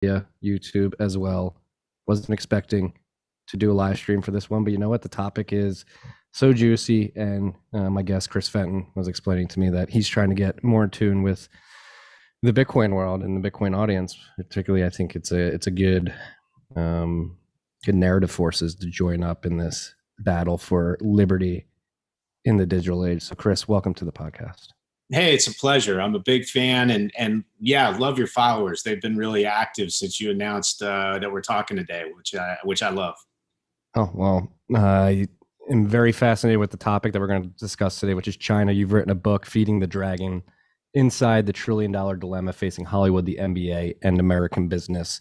via YouTube as well. Wasn't expecting to do a live stream for this one, but you know what? The topic is so juicy, and my guest Chris Fenton was explaining to me that he's trying to get more in tune with the Bitcoin world and the Bitcoin audience. Particularly, I think it's a good good narrative forces to join up in this battle for liberty in the digital age. So, Chris, welcome to the podcast. Hey, it's a pleasure. I'm a big fan, and yeah, love your followers. They've been really active since you announced that we're talking today, which I love. Oh, well, I am very fascinated with the topic that we're going to discuss today, which is China. You've written a book, Feeding the Dragon, Inside the Trillion-Dollar Dilemma Facing Hollywood, the NBA, and American Business.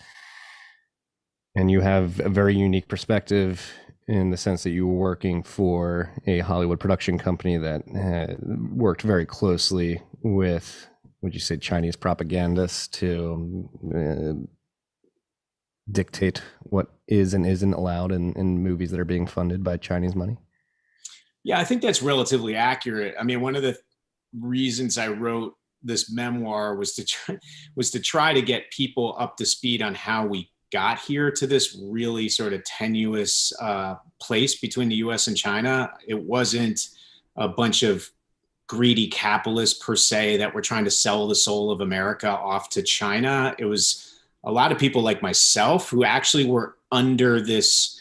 And you have a very unique perspective in the sense that you were working for a Hollywood production company that worked very closely with, would you say, Chinese propagandists to dictate what is and isn't allowed in movies that are being funded by Chinese money? Yeah, I think that's relatively accurate. I mean, one of the reasons I wrote this memoir was to try to get people up to speed on how we got here to this really sort of tenuous place between the US and China. It wasn't a bunch of greedy capitalists per se that were trying to sell the soul of America off to China. It was a lot of people like myself who actually were under this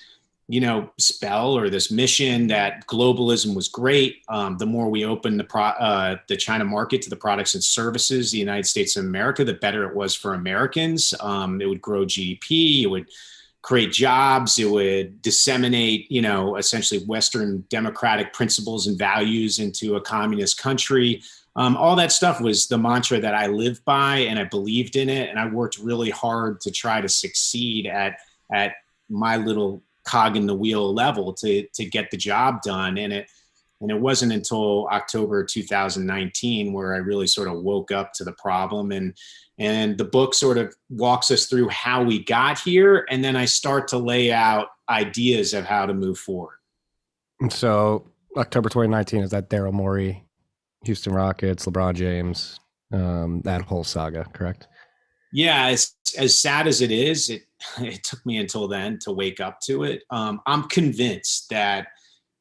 spell or this mission that globalism was great. The more we opened the China market to the products and services, the United States of America, the better it was for Americans. It would grow GDP, it would create jobs, it would disseminate, essentially Western democratic principles and values into a communist country. All that stuff was the mantra that I lived by, and I believed in it. And I worked really hard to try to succeed at my little cog in the wheel level to get the job done. And it wasn't until October 2019 where I really sort of woke up to the problem. And the book sort of walks us through how we got here. And then I start to lay out ideas of how to move forward. So October 2019, is that Daryl Morey, Houston Rockets, LeBron James, that whole saga, correct? Yeah, as sad as it is, it took me until then to wake up to it. I'm convinced that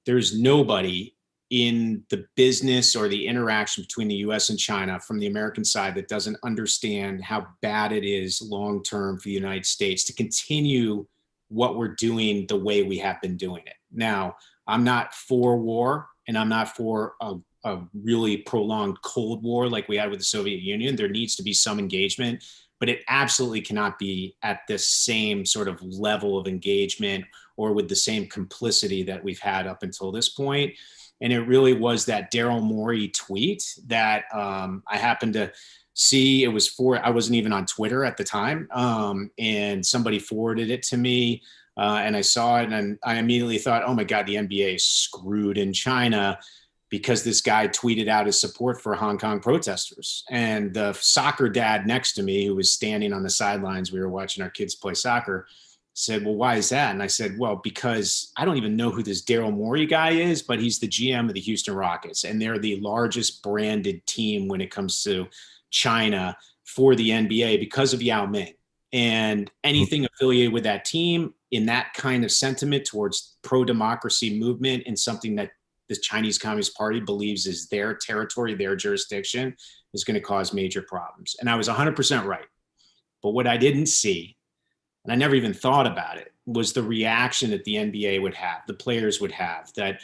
there's nobody in the business or the interaction between the US and China from the American side that doesn't understand how bad it is long-term for the United States to continue what we're doing the way we have been doing it. Now, I'm not for war, and I'm not for a really prolonged Cold War like we had with the Soviet Union. There needs to be some engagement, but it absolutely cannot be at the same sort of level of engagement or with the same complicity that we've had up until this point. And it really was that Daryl Morey tweet that I happened to see. I wasn't even on Twitter at the time, and somebody forwarded it to me, and I saw it, and I immediately thought, oh my God, the NBA is screwed in China, because this guy tweeted out his support for Hong Kong protesters. And the soccer dad next to me, who was standing on the sidelines, we were watching our kids play soccer, said, well, why is that? And I said, well, because I don't even know who this Daryl Morey guy is, but he's the GM of the Houston Rockets. And they're the largest branded team when it comes to China for the NBA because of Yao Ming. And anything affiliated with that team in that kind of sentiment towards pro-democracy movement and something that the Chinese Communist Party believes is their territory, their jurisdiction, is going to cause major problems. And I was 100% right. But what I didn't see, and I never even thought about it, was the reaction that the NBA would have, the players would have, that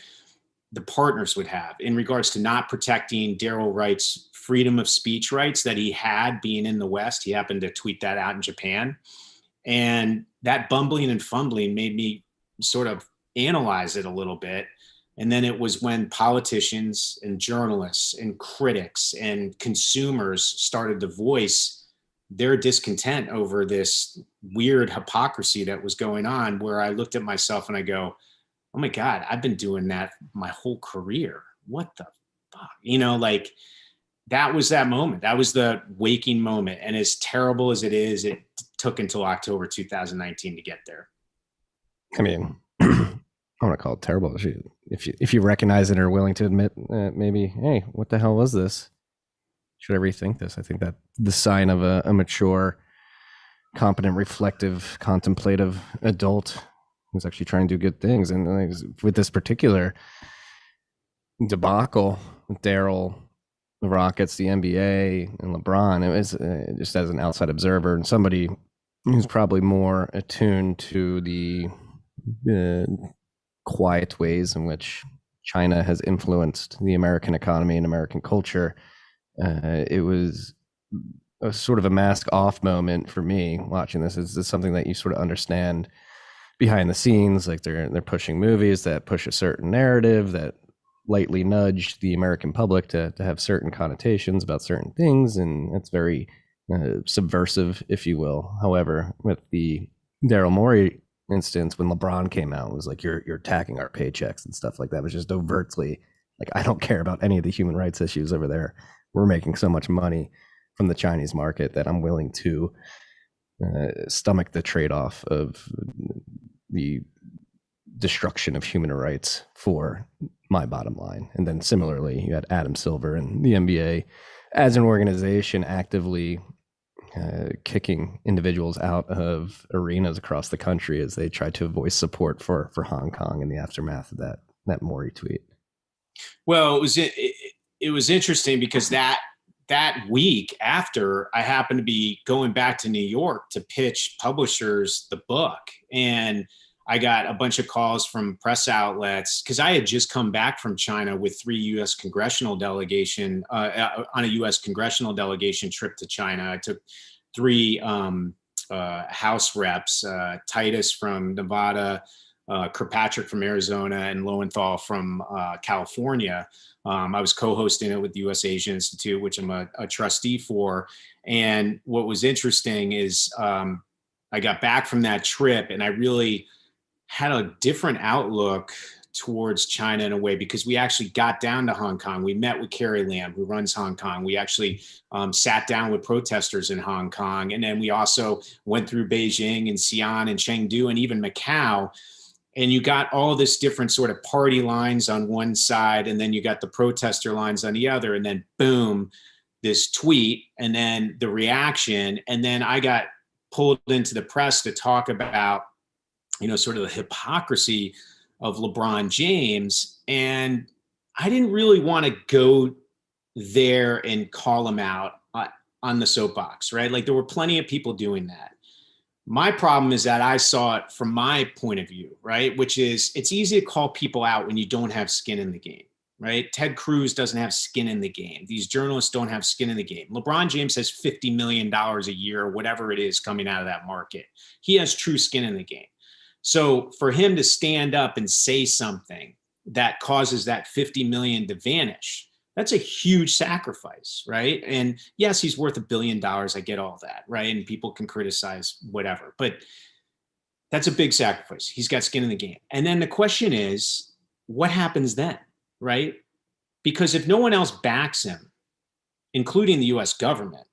the partners would have in regards to not protecting Daryl Wright's freedom of speech rights that he had being in the West. He happened to tweet that out in Japan. And that bumbling and fumbling made me sort of analyze it a little bit. And then it was when politicians and journalists and critics and consumers started to voice their discontent over this weird hypocrisy that was going on, where I looked at myself and I go, oh my God, I've been doing that my whole career. What the fuck? That was that moment. That was the waking moment. And as terrible as it is, it took until October 2019 to get there. I mean, I want to call it terrible. If you recognize it or are willing to admit maybe, hey, what the hell was this? Should I rethink this? I think that the sign of a mature competent, reflective, contemplative adult who's actually trying to do good things. And with this particular debacle, Daryl, the Rockets, the NBA, and LeBron, it was just as an outside observer and somebody who's probably more attuned to the quiet ways in which China has influenced the American economy and American culture. It was a sort of a mask off moment for me watching this. Is this something that you sort of understand behind the scenes? Like they're pushing movies that push a certain narrative that lightly nudge the American public to have certain connotations about certain things, and it's very subversive, if you will. However, with the Daryl Morey instance, when LeBron came out, it was like you're attacking our paychecks and stuff like that. It was just overtly like, I don't care about any of the human rights issues over there. We're making so much money from the Chinese market that I'm willing to stomach the trade-off of the destruction of human rights for my bottom line. And then similarly, you had Adam Silver and the NBA as an organization actively kicking individuals out of arenas across the country as they tried to voice support for Hong Kong in the aftermath of that Morey tweet. Well, it was interesting because that week after, I happened to be going back to New York to pitch publishers the book, and I got a bunch of calls from press outlets because I had just come back from China with 3 U.S. congressional delegation on a U.S. congressional delegation trip to China. I took 3 House reps, Titus from Nevada, Kirkpatrick from Arizona, and Lowenthal from California. I was co-hosting it with the U.S. Asia Institute, which I'm a trustee for. And what was interesting is I got back from that trip and I really had a different outlook towards China in a way, because we actually got down to Hong Kong. We met with Carrie Lam, who runs Hong Kong. We actually sat down with protesters in Hong Kong. And then we also went through Beijing and Xi'an and Chengdu and even Macau. And you got all this different sort of party lines on one side, and then you got the protester lines on the other. And then boom, this tweet, and then the reaction. And then I got pulled into the press to talk about, sort of the hypocrisy of LeBron James. And I didn't really want to go there and call him out on the soapbox, right? Like there were plenty of people doing that. My problem is that I saw it from my point of view, right? Which is, it's easy to call people out when you don't have skin in the game, right? Ted Cruz doesn't have skin in the game. These journalists don't have skin in the game. LeBron James has $50 million a year or whatever it is coming out of that market. He has true skin in the game. So for him to stand up and say something that causes that 50 million to vanish, that's a huge sacrifice, right? And yes, he's worth $1 billion. I get all that, right? And people can criticize whatever, but that's a big sacrifice. He's got skin in the game. And then the question is, what happens then, right? Because if no one else backs him, including the US government,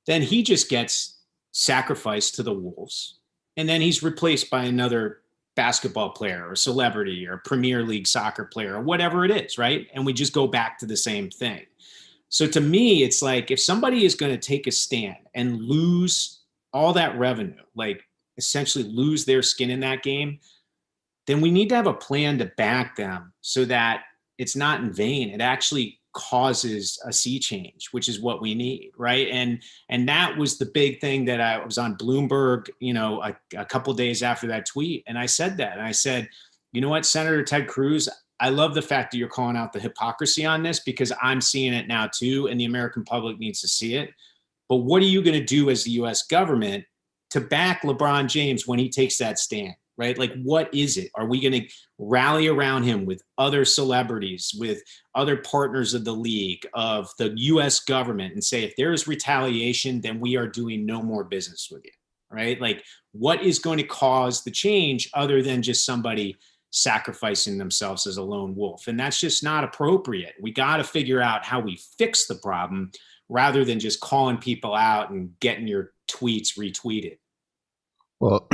then he just gets sacrificed to the wolves. And then he's replaced by another basketball player or celebrity or Premier League soccer player or whatever it is, right? And we just go back to the same thing. So to me, it's like, if somebody is going to take a stand and lose all that revenue, like essentially lose their skin in that game, then we need to have a plan to back them so that it's not in vain. It actually causes a sea change, which is what we need, right? And that was the big thing that I was on Bloomberg, a couple of days after that tweet, and I said that, and I said, you know what, Senator Ted Cruz, I love the fact that you're calling out the hypocrisy on this, because I'm seeing it now too, and the American public needs to see it. But what are you going to do as the U.S. government to back LeBron James when he takes that stand? Right? Like, what is it? Are we going to rally around him with other celebrities, with other partners of the league, of the U.S. government, and say, if there is retaliation, then we are doing no more business with you, right? Like, what is going to cause the change other than just somebody sacrificing themselves as a lone wolf? And that's just not appropriate. We got to figure out how we fix the problem rather than just calling people out and getting your tweets retweeted. Well,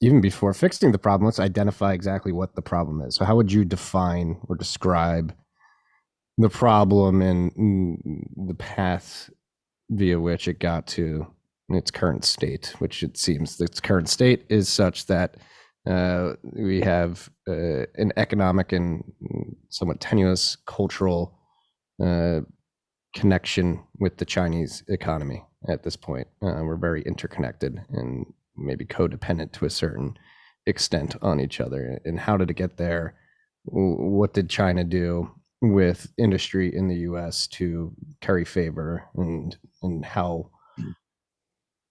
even before fixing the problem, let's identify exactly what the problem is. So how would you define or describe the problem and the path via which it got to its current state, which it seems its current state is such that we have an economic and somewhat tenuous cultural uh, connection with the Chinese economy at this point. We're very interconnected and maybe codependent to a certain extent on each other. And how did it get there? What did China do with industry in the U.S. to curry favor, and how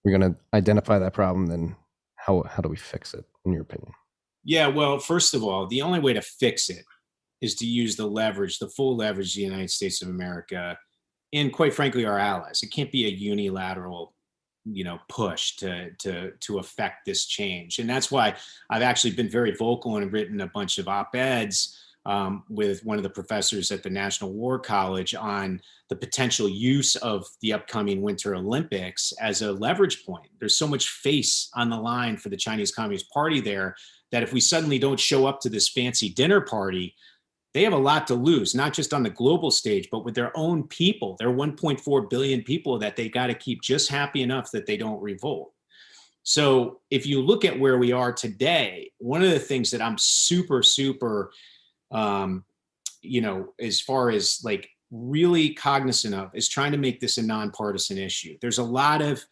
we're going to identify that problem? Then how do we fix it, in your opinion? Yeah, well, first of all, the only way to fix it is to use the leverage, the full leverage of the United States of America, and quite frankly, our allies. It can't be a unilateral, push to affect this change. And that's why I've actually been very vocal and written a bunch of op-eds with one of the professors at the National War College on the potential use of the upcoming Winter Olympics as a leverage point. There's so much face on the line for the Chinese Communist Party there that if we suddenly don't show up to this fancy dinner party, they have a lot to lose, not just on the global stage, but with their own people, their 1.4 billion people that they got to keep just happy enough that they don't revolt. So if you look at where we are today, one of the things that I'm super, super, as far as like really cognizant of is trying to make this a nonpartisan issue. There's a lot of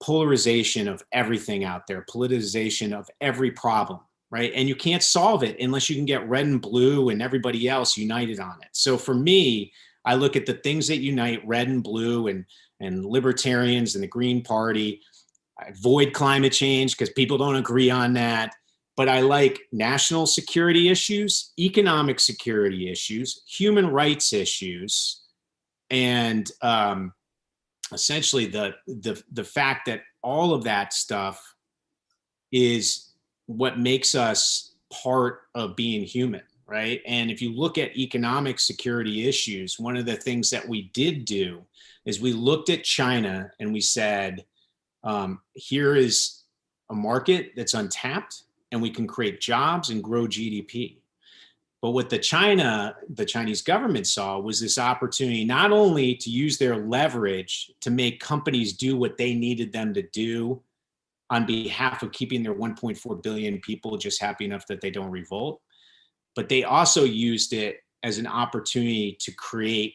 polarization of everything out there, politicization of every problem. Right. And you can't solve it unless you can get red and blue and everybody else united on it. So for me, I look at the things that unite red and blue and libertarians and the Green Party. I avoid climate change because people don't agree on that. But I like national security issues, economic security issues, human rights issues, and essentially the fact that all of that stuff is what makes us part of being human, right? And if you look at economic security issues, one of the things that we did do is we looked at China and we said, here is a market that's untapped and we can create jobs and grow GDP. But what the Chinese government saw was this opportunity not only to use their leverage to make companies do what they needed them to do on behalf of keeping their 1.4 billion people just happy enough that they don't revolt, but they also used it as an opportunity to create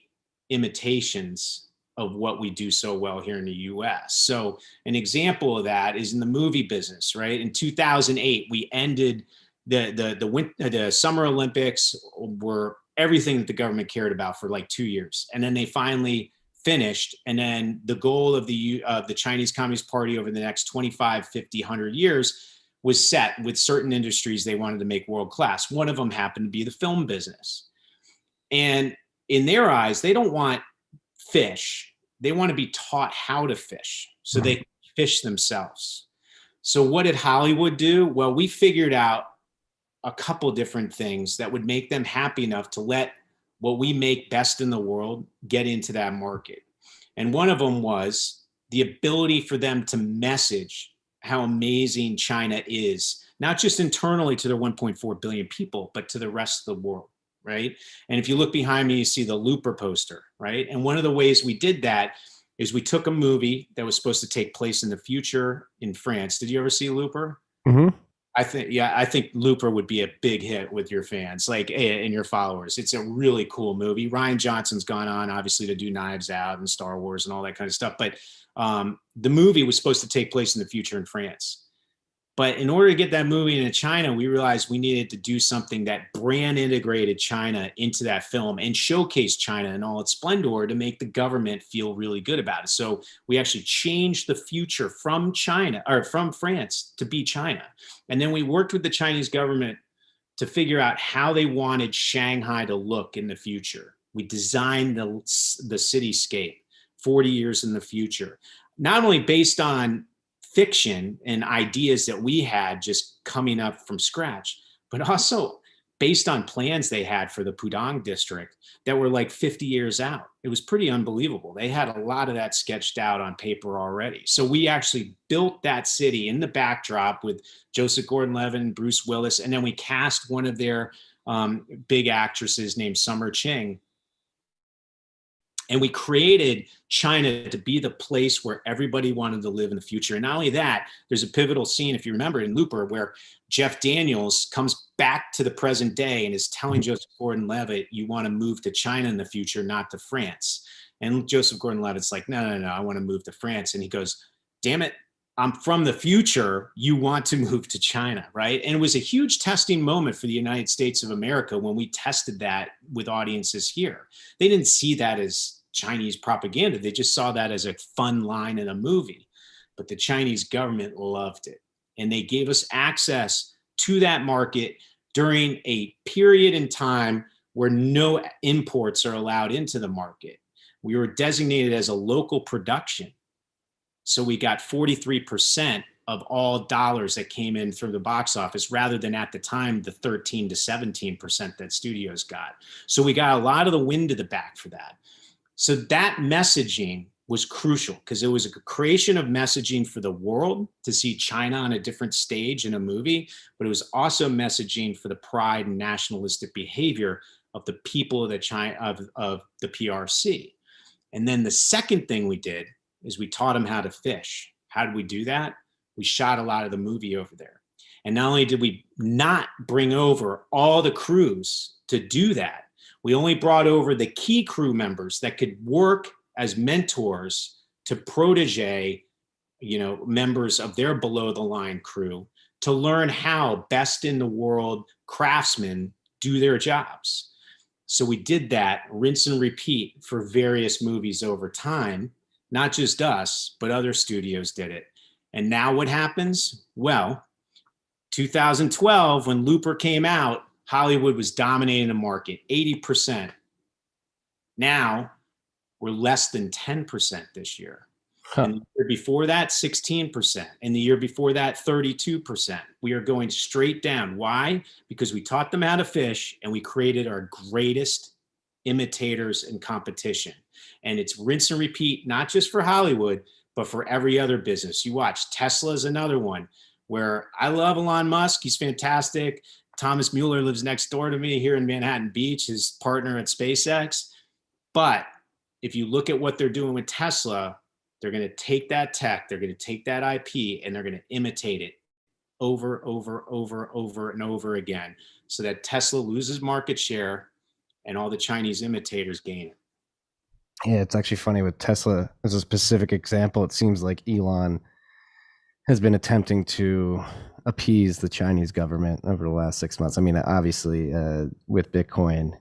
imitations of what we do so well here in the US. So an example of that is in the movie business, right? In 2008, we ended the Summer Olympics were everything that the government cared about for like 2 years. And then they finally finished. And then the goal of the Chinese Communist Party over the next 25, 50, 100 years was set with certain industries they wanted to make world class. One of them happened to be the film business. And in their eyes, they don't want fish. They want to be taught how to fish so they can fish themselves. So what did Hollywood do? Well, we figured out a couple different things that would make them happy enough to let what we make best in the world get into that market. And one of them was the ability for them to message how amazing China is, not just internally to their 1.4 billion people, but to the rest of the world, right? And if you look behind me, you see the Looper poster, right? And one of the ways we did that is we took a movie that was supposed to take place in the future in France. Did you ever see Looper? Mm-hmm. I think Looper would be a big hit with your fans, like and your followers. It's a really cool movie. Rian Johnson's gone on, obviously, to do Knives Out and Star Wars and all that kind of stuff. But the movie was supposed to take place in the future in France. But in order to get that movie into China, we realized we needed to do something that brand integrated China into that film and showcase China in all its splendor to make the government feel really good about it. So we actually changed the future from China or from France to be China. And then we worked with the Chinese government to figure out how they wanted Shanghai to look in the future. We designed the cityscape 40 years in the future, not only based on fiction and ideas that we had just coming up from scratch, but also based on plans they had for the Pudong district that were like 50 years out. It was pretty unbelievable. They had a lot of that sketched out on paper already. So we actually built that city in the backdrop with Joseph Gordon-Levitt, Bruce Willis, and then we cast one of their big actresses named Summer Ching. And we created China to be the place where everybody wanted to live in the future. And not only that, there's a pivotal scene, if you remember, in Looper, where Jeff Daniels comes back to the present day and is telling Joseph Gordon-Levitt, you want to move to China in the future, not to France. And Joseph Gordon-Levitt's like, no, I want to move to France. And he goes, damn it, I'm from the future. You want to move to China, right? And it was a huge testing moment for the United States of America when we tested that with audiences here. They didn't see that as Chinese propaganda. They just saw that as a fun line in a movie. But the Chinese government loved it. And they gave us access to that market during a period in time where no imports are allowed into the market. We were designated as a local production. So we got 43% of all dollars that came in through the box office, rather than at the time the 13 to 17% that studios got. So we got a lot of the wind at the back for that. So that messaging was crucial because it was a creation of messaging for the world to see China on a different stage in a movie, but it was also messaging for the pride and nationalistic behavior of the people of the PRC. And then the second thing we did is we taught them how to fish. How did we do that? We shot a lot of the movie over there. And not only did we not bring over all the crews to do that, we only brought over the key crew members that could work as mentors to protege, members of their below the line crew to learn how best in the world craftsmen do their jobs. So we did that, rinse and repeat for various movies over time. Not just us, but other studios did it. And now what happens? Well, 2012, when Looper came out, Hollywood was dominating the market, 80%. Now we're less than 10% this year. And the year before that, 16%. And the year before that, 32%. We are going straight down. Why? Because we taught them how to fish and we created our greatest imitators in competition. And it's rinse and repeat, not just for Hollywood, but for every other business. You watch, Tesla is another one where I love Elon Musk. He's fantastic. Thomas Mueller lives next door to me here in Manhattan Beach, his partner at SpaceX. But if you look at what they're doing with Tesla, they're going to take that tech, they're going to take that IP, and they're going to imitate it over and over again so that Tesla loses market share and all the Chinese imitators gain it. Yeah, it's actually funny with Tesla as a specific example. It seems like Elon has been attempting to appease the Chinese government over the last 6 months. I mean, obviously, with Bitcoin,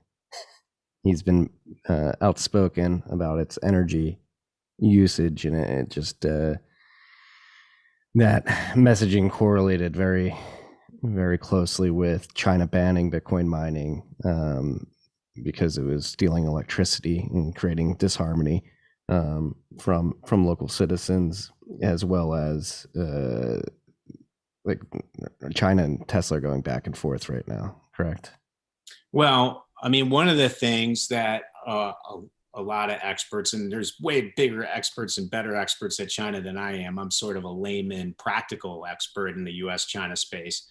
he's been outspoken about its energy usage, and it just that messaging correlated very, very closely with China banning Bitcoin mining. Because it was stealing electricity and creating disharmony from local citizens, as well as like China and Tesla are going back and forth right now. Correct? Well, I mean, one of the things that a lot of experts, and there's way bigger experts and better experts at China than I am. I'm sort of a layman, practical expert in the US-China space.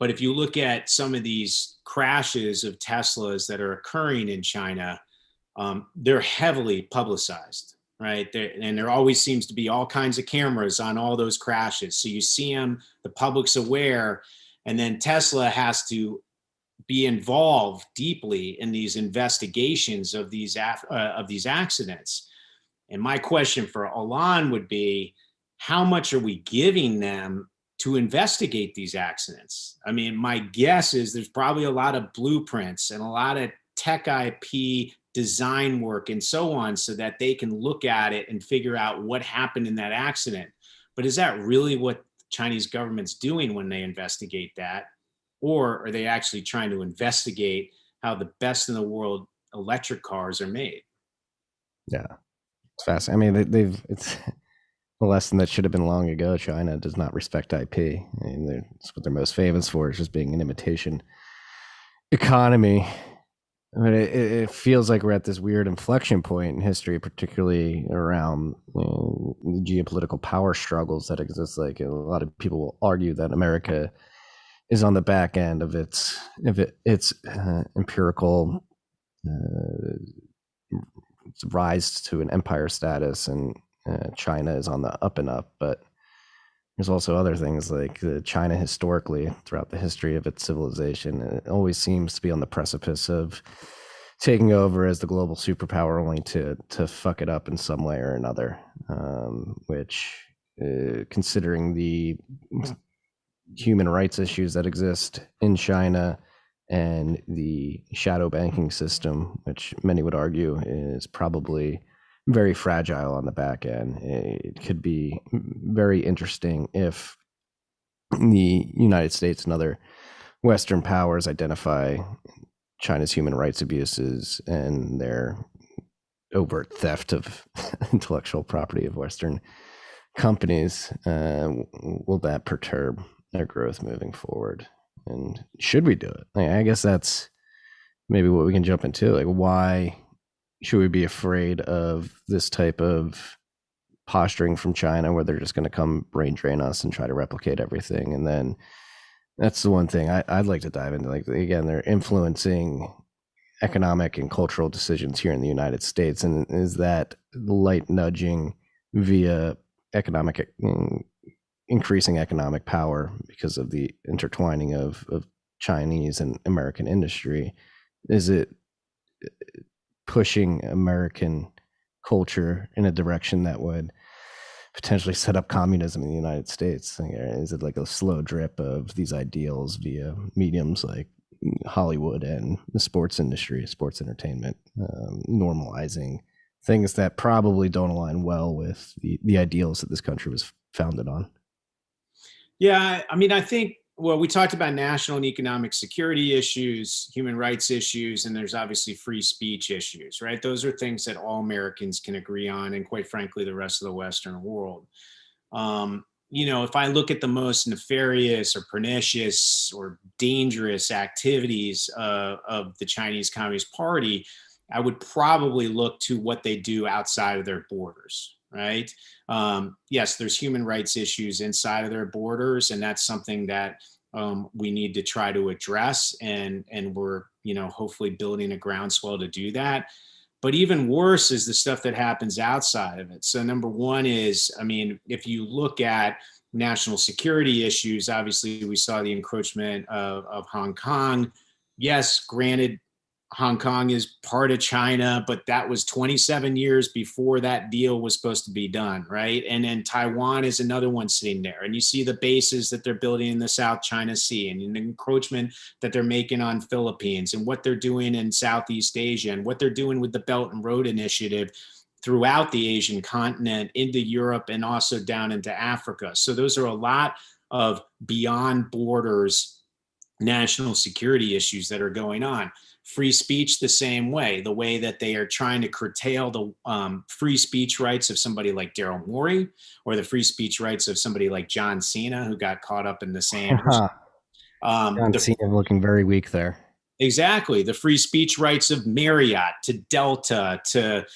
But if you look at some of these crashes of Teslas that are occurring in China, they're heavily publicized, right? And there always seems to be all kinds of cameras on all those crashes. So you see them, the public's aware, and then Tesla has to be involved deeply in these investigations of these accidents. And my question for Alon would be, how much are we giving them to investigate these accidents? I mean, my guess is there's probably a lot of blueprints and a lot of tech IP design work and so on, so that they can look at it and figure out what happened in that accident. But is that really what the Chinese government's doing when they investigate that? Or are they actually trying to investigate how the best in the world electric cars are made? Yeah, it's fascinating. I mean, it's a lesson that should have been long ago. China does not respect IP. I mean, it's what they're most famous for, is just being an imitation economy. I mean, it feels like we're at this weird inflection point in history, particularly around the geopolitical power struggles that exist. Like, a lot of people will argue that America is on the back end of its empirical rise to an empire status, and China is on the up and up. But there's also other things like China historically, throughout the history of its civilization, it always seems to be on the precipice of taking over as the global superpower, only to fuck it up in some way or another. Which, considering the human rights issues that exist in China and the shadow banking system, which many would argue is probably very fragile on the back end, it could be very interesting if the United States and other Western powers identify China's human rights abuses and their overt theft of intellectual property of Western companies. Will that perturb their growth moving forward? And should we do it? I guess that's maybe what we can jump into. Like, why should we be afraid of this type of posturing from China, where they're just going to come brain drain us and try to replicate everything? And then that's the one thing I'd like to dive into. Like, again, they're influencing economic and cultural decisions here in the United States. And is that light nudging via increasing economic power because of the intertwining of Chinese and American industry? Is it pushing American culture in a direction that would potentially set up communism in the United States? Is it like a slow drip of these ideals via mediums like Hollywood and the sports industry, sports entertainment, normalizing things that probably don't align well with the ideals that this country was founded on? Yeah, I mean, I think, well, we talked about national and economic security issues, human rights issues, and there's obviously free speech issues, right? Those are things that all Americans can agree on, and quite frankly, the rest of the Western world. If I look at the most nefarious or pernicious or dangerous activities of the Chinese Communist Party, I would probably look to what they do outside of their borders, right? Yes, there's human rights issues inside of their borders, and that's something that we need to try to address, and we're hopefully building a groundswell to do that. But even worse is the stuff that happens outside of it. So number one is, I mean, if you look at national security issues, obviously we saw the encroachment of Hong Kong. Yes, granted, Hong Kong is part of China, but that was 27 years before that deal was supposed to be done, right? And then Taiwan is another one sitting there. And you see the bases that they're building in the South China Sea, and the encroachment that they're making on Philippines, and what they're doing in Southeast Asia, and what they're doing with the Belt and Road Initiative throughout the Asian continent, into Europe, and also down into Africa. So those are a lot of beyond borders national security issues that are going on. Free speech the same way, the way that they are trying to curtail the free speech rights of somebody like Daryl Morey, or the free speech rights of somebody like John Cena, who got caught up in the same. John Cena looking very weak there. Exactly. The free speech rights of Marriott to Delta to,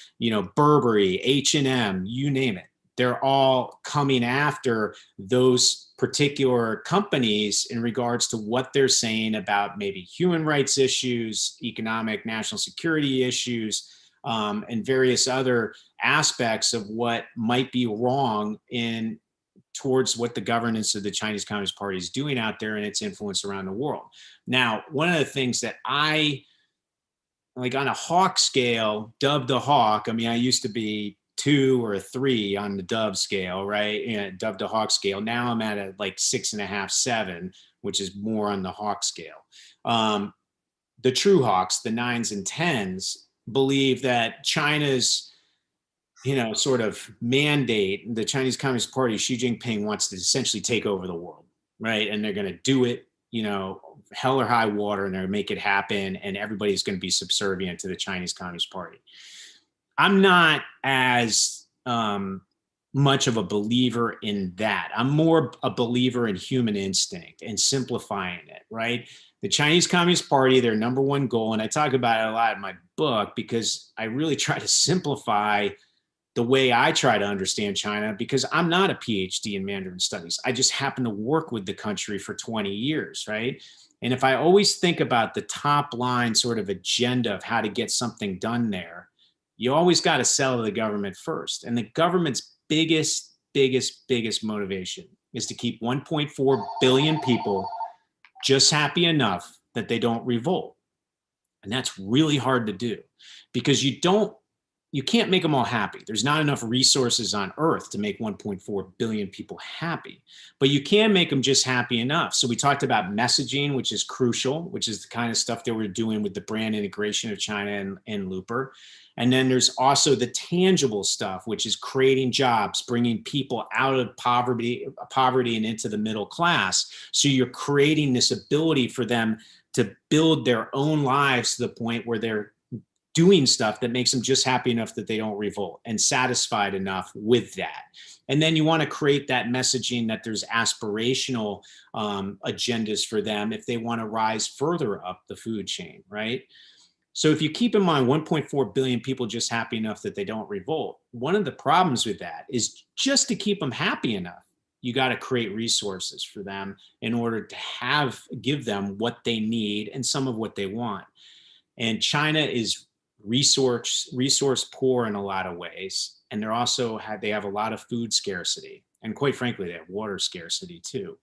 Burberry, H&M, you name it. They're all coming after those particular companies in regards to what they're saying about maybe human rights issues, economic, national security issues, and various other aspects of what might be wrong towards what the governance of the Chinese Communist Party is doing out there and its influence around the world. Now, one of the things that I like on a hawk scale, Dove the Hawk, I mean, I used to be 2 or 3 on the Dove scale, right? Dove to Hawk scale. Now I'm at a like 6.5, 7, which is more on the Hawk scale. The true Hawks, the 9s and 10s, believe that China's sort of mandate, the Chinese Communist Party, Xi Jinping wants to essentially take over the world, right? And they're going to do it, hell or high water, and they're going to make it happen. And everybody's going to be subservient to the Chinese Communist Party. I'm not as much of a believer in that. I'm more a believer in human instinct and simplifying it, right? The Chinese Communist Party, their number one goal, and I talk about it a lot in my book because I really try to simplify the way I try to understand China, because I'm not a PhD in Mandarin studies. I just happen to work with the country for 20 years, right? And if I always think about the top line sort of agenda of how to get something done there, You always got to sell to the government first. And the government's biggest motivation is to keep 1.4 billion people just happy enough that they don't revolt. And that's really hard to do because you can't make them all happy. There's not enough resources on earth to make 1.4 billion people happy, but you can make them just happy enough. So we talked about messaging, which is crucial, which is the kind of stuff that we're doing with the brand integration of China and Looper. And then there's also the tangible stuff, which is creating jobs, bringing people out of poverty and into the middle class. So you're creating this ability for them to build their own lives to the point where they're doing stuff that makes them just happy enough that they don't revolt and satisfied enough with that. And then you want to create that messaging that there's aspirational agendas for them if they want to rise further up the food chain, right? So if you keep in mind 1.4 billion people just happy enough that they don't revolt, one of the problems with that is just to keep them happy enough, you got to create resources for them in order to give them what they need and some of what they want. And China is resource poor in a lot of ways. And they have a lot of food scarcity. And quite frankly, they have water scarcity too.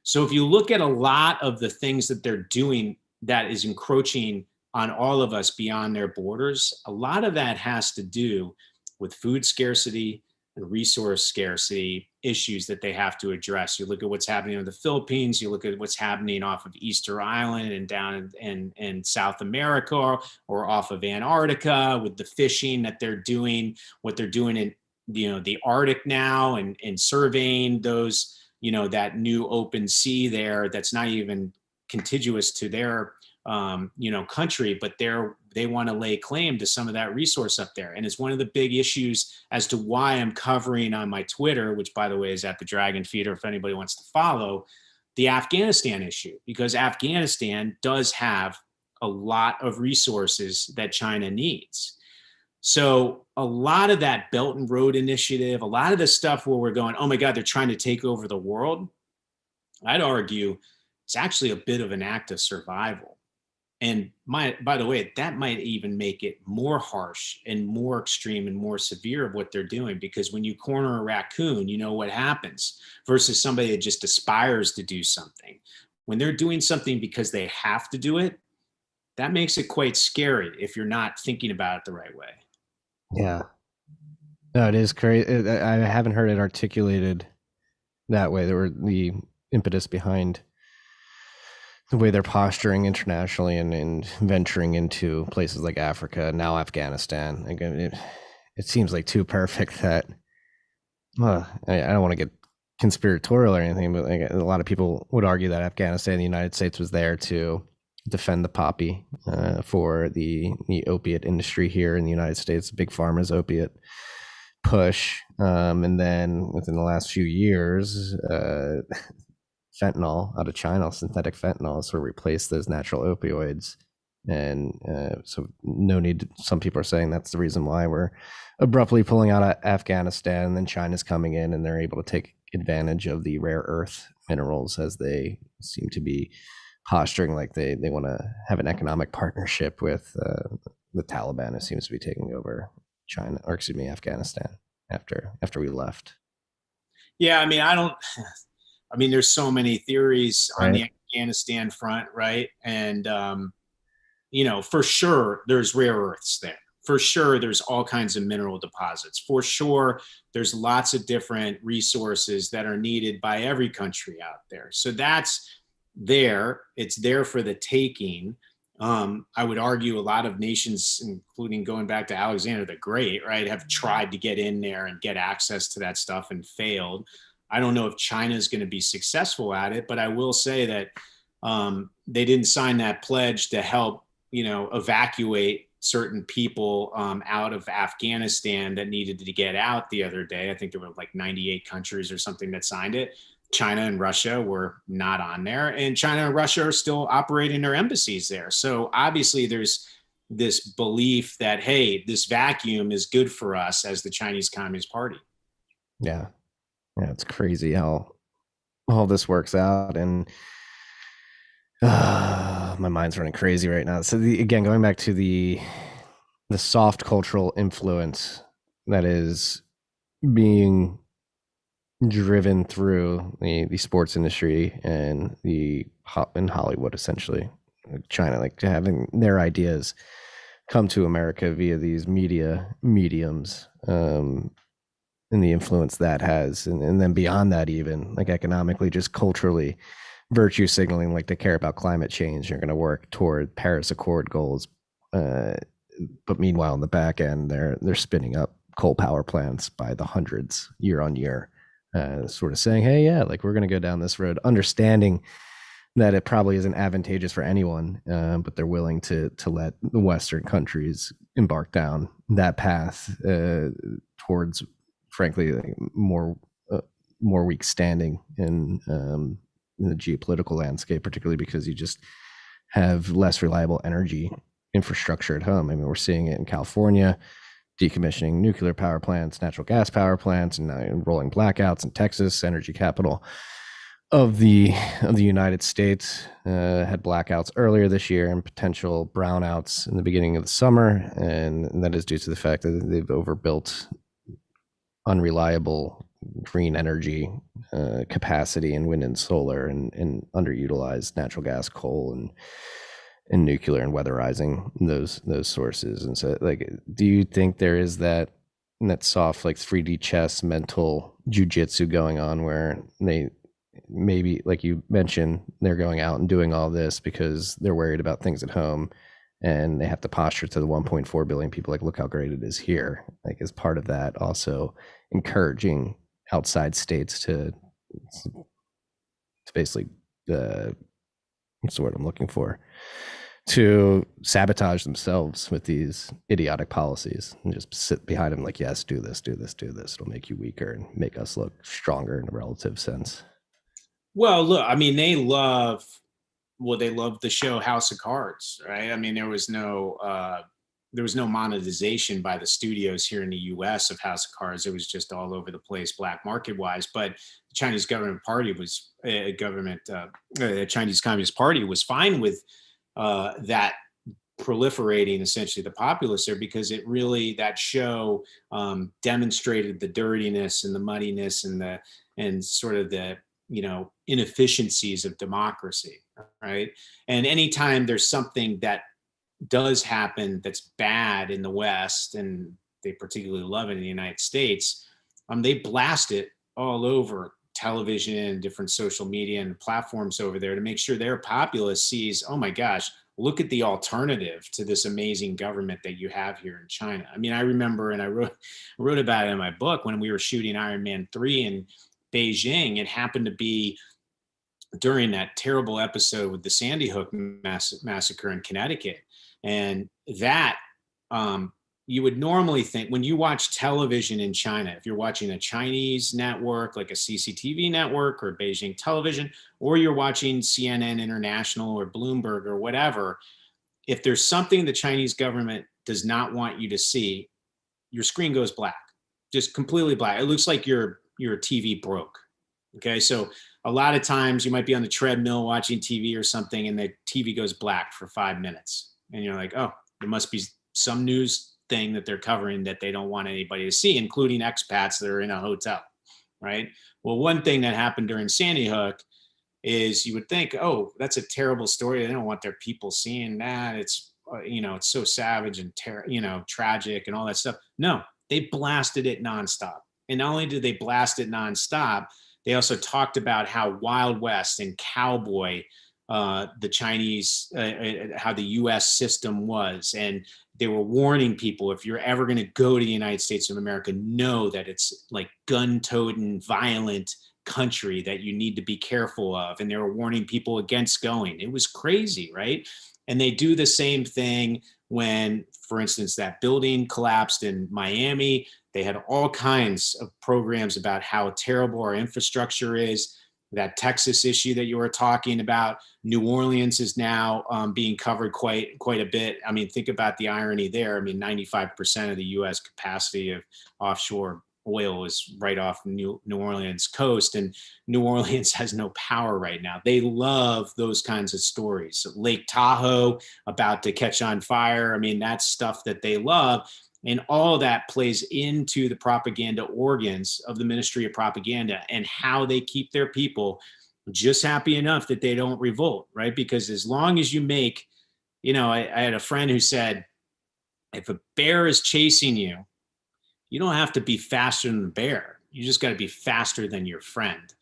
So if you look at a lot of the things that they're doing that is encroaching on all of us beyond their borders, a lot of that has to do with food scarcity and resource scarcity issues that they have to address. You look at what's happening in the Philippines, you look at what's happening off of Easter Island and down in South America or off of Antarctica with the fishing that they're doing, what they're doing in the Arctic now and surveying those, that new open sea there that's not even contiguous to their country, but they want to lay claim to some of that resource up there. And it's one of the big issues as to why I'm covering on my Twitter, which by the way is at the Dragon Feeder, if anybody wants to follow, the Afghanistan issue, because Afghanistan does have a lot of resources that China needs. So a lot of that Belt and Road Initiative, a lot of the stuff where we're going, oh my God, they're trying to take over the world. I'd argue it's actually a bit of an act of survival. And by the way, that might even make it more harsh and more extreme and more severe of what they're doing, because when you corner a raccoon, you know what happens versus somebody that just aspires to do something. When they're doing something because they have to do it, that makes it quite scary if you're not thinking about it the right way. Yeah. No, it is crazy. I haven't heard it articulated that way. There were the impetus behind the way they're posturing internationally and venturing into places like Africa, now Afghanistan. Again, it seems like too perfect that, I don't want to get conspiratorial or anything, but a lot of people would argue that Afghanistan, the United States was there to defend the poppy for the opiate industry here in the United States, Big Pharma's opiate push. And then within the last few years, fentanyl out of China, synthetic fentanyl, sort of replaced those natural opioids. And so no need, some people are saying that's the reason why we're abruptly pulling out of Afghanistan, and then China's coming in and they're able to take advantage of the rare earth minerals as they seem to be posturing like they want to have an economic partnership with the Taliban, who seems to be taking over Afghanistan after we left. Yeah, I mean, there's so many theories on the Afghanistan front, right? And, for sure, there's rare earths there. For sure, there's all kinds of mineral deposits. For sure, there's lots of different resources that are needed by every country out there. So that's there. It's there for the taking. I would argue a lot of nations, including going back to Alexander the Great, right, have tried to get in there and get access to that stuff and failed. I don't know if China is going to be successful at it, but I will say that they didn't sign that pledge to help, evacuate certain people out of Afghanistan that needed to get out the other day. I think there were like 98 countries or something that signed it. China and Russia were not on there, and China and Russia are still operating their embassies there. So obviously there's this belief that, hey, this vacuum is good for us as the Chinese Communist Party. Yeah. Yeah, it's crazy how all this works out, and my mind's running crazy right now. So again, going back to the the soft cultural influence that is being driven through the sports industry and in Hollywood, essentially, China, like having their ideas come to America via these media mediums, and the influence that has, and then beyond that, even like economically, just culturally, virtue signaling, like they care about climate change, you're going to work toward Paris Accord goals, uh, but meanwhile, in the back end, they're spinning up coal power plants by the hundreds year on year, sort of saying, "Hey, yeah, like we're going to go down this road," understanding that it probably isn't advantageous for anyone, but they're willing to let the Western countries embark down that path towards, frankly, like, more weak standing in the geopolitical landscape, particularly because you just have less reliable energy infrastructure at home. I mean, we're seeing it in California, decommissioning nuclear power plants, natural gas power plants, and now rolling blackouts in Texas, energy capital of the United States. Had blackouts earlier this year and potential brownouts in the beginning of the summer, and that is due to the fact that they've overbuilt unreliable green energy capacity in wind and solar, and underutilized natural gas, coal, and nuclear, and weatherizing those sources. And so, like, do you think there is that soft, like 3D chess mental jujitsu going on, where they maybe, like you mentioned, they're going out and doing all this because they're worried about things at home, and they have to posture to the 1.4 billion people, like, look how great it is here. Like, as part of that, also encouraging outside states to basically, what's the word I'm looking for, to sabotage themselves with these idiotic policies, and just sit behind them like, yes, do this, do this, do this. It'll make you weaker and make us look stronger in a relative sense. Well, look, I mean, they love the show House of Cards, right? I mean, there was no monetization by the studios here in the U.S. of House of Cards. It was just all over the place, black market wise. But the Chinese government party was the Chinese Communist Party was fine with that proliferating essentially the populace there, because that show demonstrated the dirtiness and the muddiness and sort of the inefficiencies of democracy, right? And anytime there's something that does happen that's bad in the West, and they particularly love it in the United States, they blast it all over television and different social media and platforms over there to make sure their populace sees, oh my gosh, look at the alternative to this amazing government that you have here in China. I mean, I remember, and I wrote about it in my book, when we were shooting Iron Man 3 in Beijing. It happened to be during that terrible episode with the Sandy Hook massacre in Connecticut. And that, you would normally think, when you watch television in China, if you're watching a Chinese network like a CCTV network or Beijing television, or you're watching CNN International or Bloomberg or whatever, if there's something the Chinese government does not want you to see, your screen goes black, just completely black. It looks like your TV broke. Okay, so a lot of times you might be on the treadmill watching TV or something, and the TV goes black for 5 minutes, and you're like, oh, there must be some news thing that they're covering that they don't want anybody to see, including expats that are in a hotel, right? Well, one thing that happened during Sandy Hook is, you would think, oh, that's a terrible story. They don't want their people seeing that. It's it's so savage and tragic and all that stuff. No, they blasted it nonstop. And not only did they blast it nonstop, they also talked about how Wild West and cowboy the Chinese, how the U.S. system was. And they were warning people, if you're ever going to go to the United States of America, know that it's like gun-toting, violent country that you need to be careful of. And they were warning people against going. It was crazy, right? And they do the same thing when, for instance, that building collapsed in Miami. They had all kinds of programs about how terrible our infrastructure is. That Texas issue that you were talking about, New Orleans is now being covered quite a bit. I mean, think about the irony there. I mean, 95% of the U.S. capacity of offshore oil is right off New Orleans coast, and New Orleans has no power right now. They love those kinds of stories. So Lake Tahoe about to catch on fire. I mean, that's stuff that they love. And all that plays into the propaganda organs of the Ministry of Propaganda and how they keep their people just happy enough that they don't revolt, right? Because as long as you make, I had a friend who said, if a bear is chasing you, you don't have to be faster than the bear. You just got to be faster than your friend.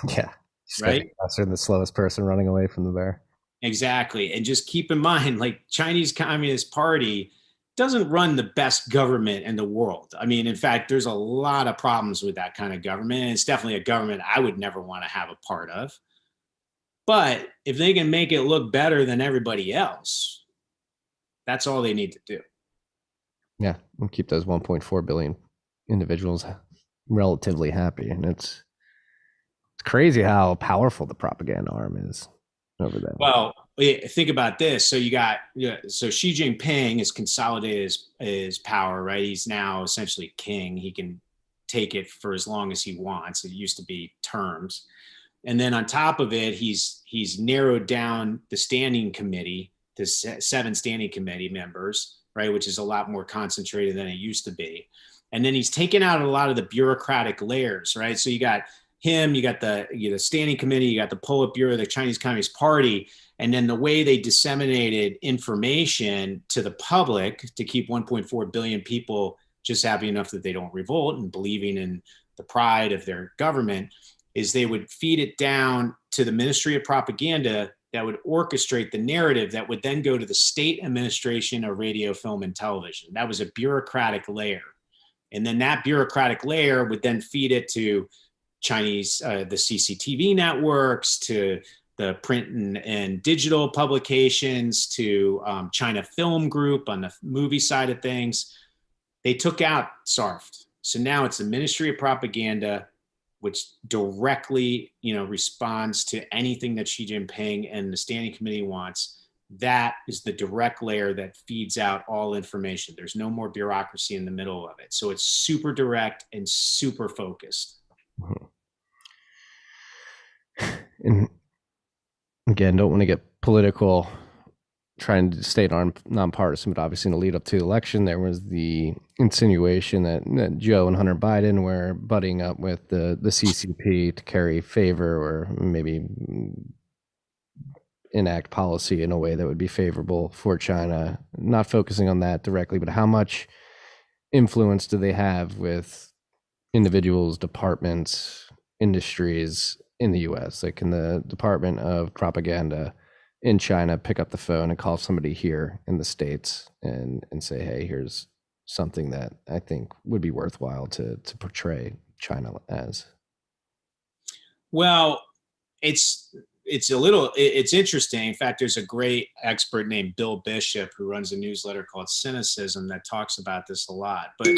Yeah. Just gotta Right? be faster than the slowest person running away from the bear. Exactly. And just keep in mind, like Chinese Communist Party doesn't run the best government in the world. I mean, in fact, there's a lot of problems with that kind of government. And it's definitely a government I would never want to have a part of. But if they can make it look better than everybody else, that's all they need to do. Yeah, and keep those 1.4 billion individuals relatively happy. And it's crazy how powerful the propaganda arm is over there. Well, think about this. So so Xi Jinping has consolidated his power, right? He's now essentially king. He can take it for as long as he wants. It used to be terms. And then on top of it, he's narrowed down the standing committee to 7 standing committee members, right? Which is a lot more concentrated than it used to be. And then he's taken out a lot of the bureaucratic layers, right? So you got him, you got the standing committee, you got the Politburo, the Chinese Communist Party, and then the way they disseminated information to the public to keep 1.4 billion people just happy enough that they don't revolt and believing in the pride of their government is they would feed it down to the Ministry of Propaganda that would orchestrate the narrative that would then go to the State Administration of Radio, Film, and Television. That was a bureaucratic layer. And then that bureaucratic layer would then feed it to Chinese, the CCTV networks, to the print and digital publications, to China Film Group on the movie side of things. They took out SARFT. So now it's the Ministry of Propaganda, which directly, responds to anything that Xi Jinping and the Standing Committee wants. That is the direct layer that feeds out all information. There's no more bureaucracy in the middle of it. So it's super direct and super focused. And again, don't want to get political, trying to stay nonpartisan, but obviously in the lead up to the election, there was the insinuation that Joe and Hunter Biden were butting up with the CCP to carry favor or maybe enact policy in a way that would be favorable for China. Not focusing on that directly, but how much influence do they have with individuals, departments, industries in the US? Like, can the Department of Propaganda in China pick up the phone and call somebody here in the States and say, hey, here's something that I think would be worthwhile to portray China as? Well, it's interesting. In fact, there's a great expert named Bill Bishop who runs a newsletter called Cynicism that talks about this a lot. But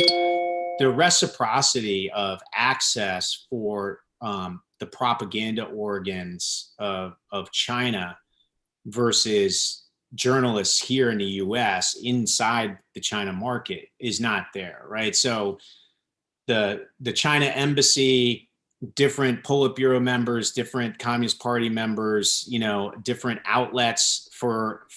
the reciprocity of access for the propaganda organs of China versus journalists here in the US inside the China market is not there, right? So the China embassy, different Politburo members, different Communist Party members, different outlets for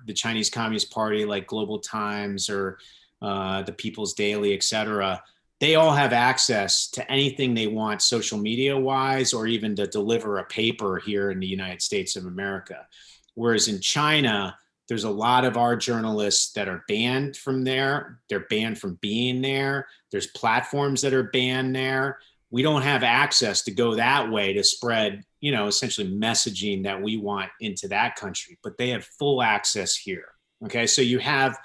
the Chinese Communist Party like Global Times or the People's Daily, et cetera. They all have access to anything they want social media wise, or even to deliver a paper here in the United States of America. Whereas in China, there's a lot of our journalists that are banned from there. They're banned from being there. There's platforms that are banned there. We don't have access to go that way to spread, essentially messaging that we want into that country, but they have full access here. Okay. So you have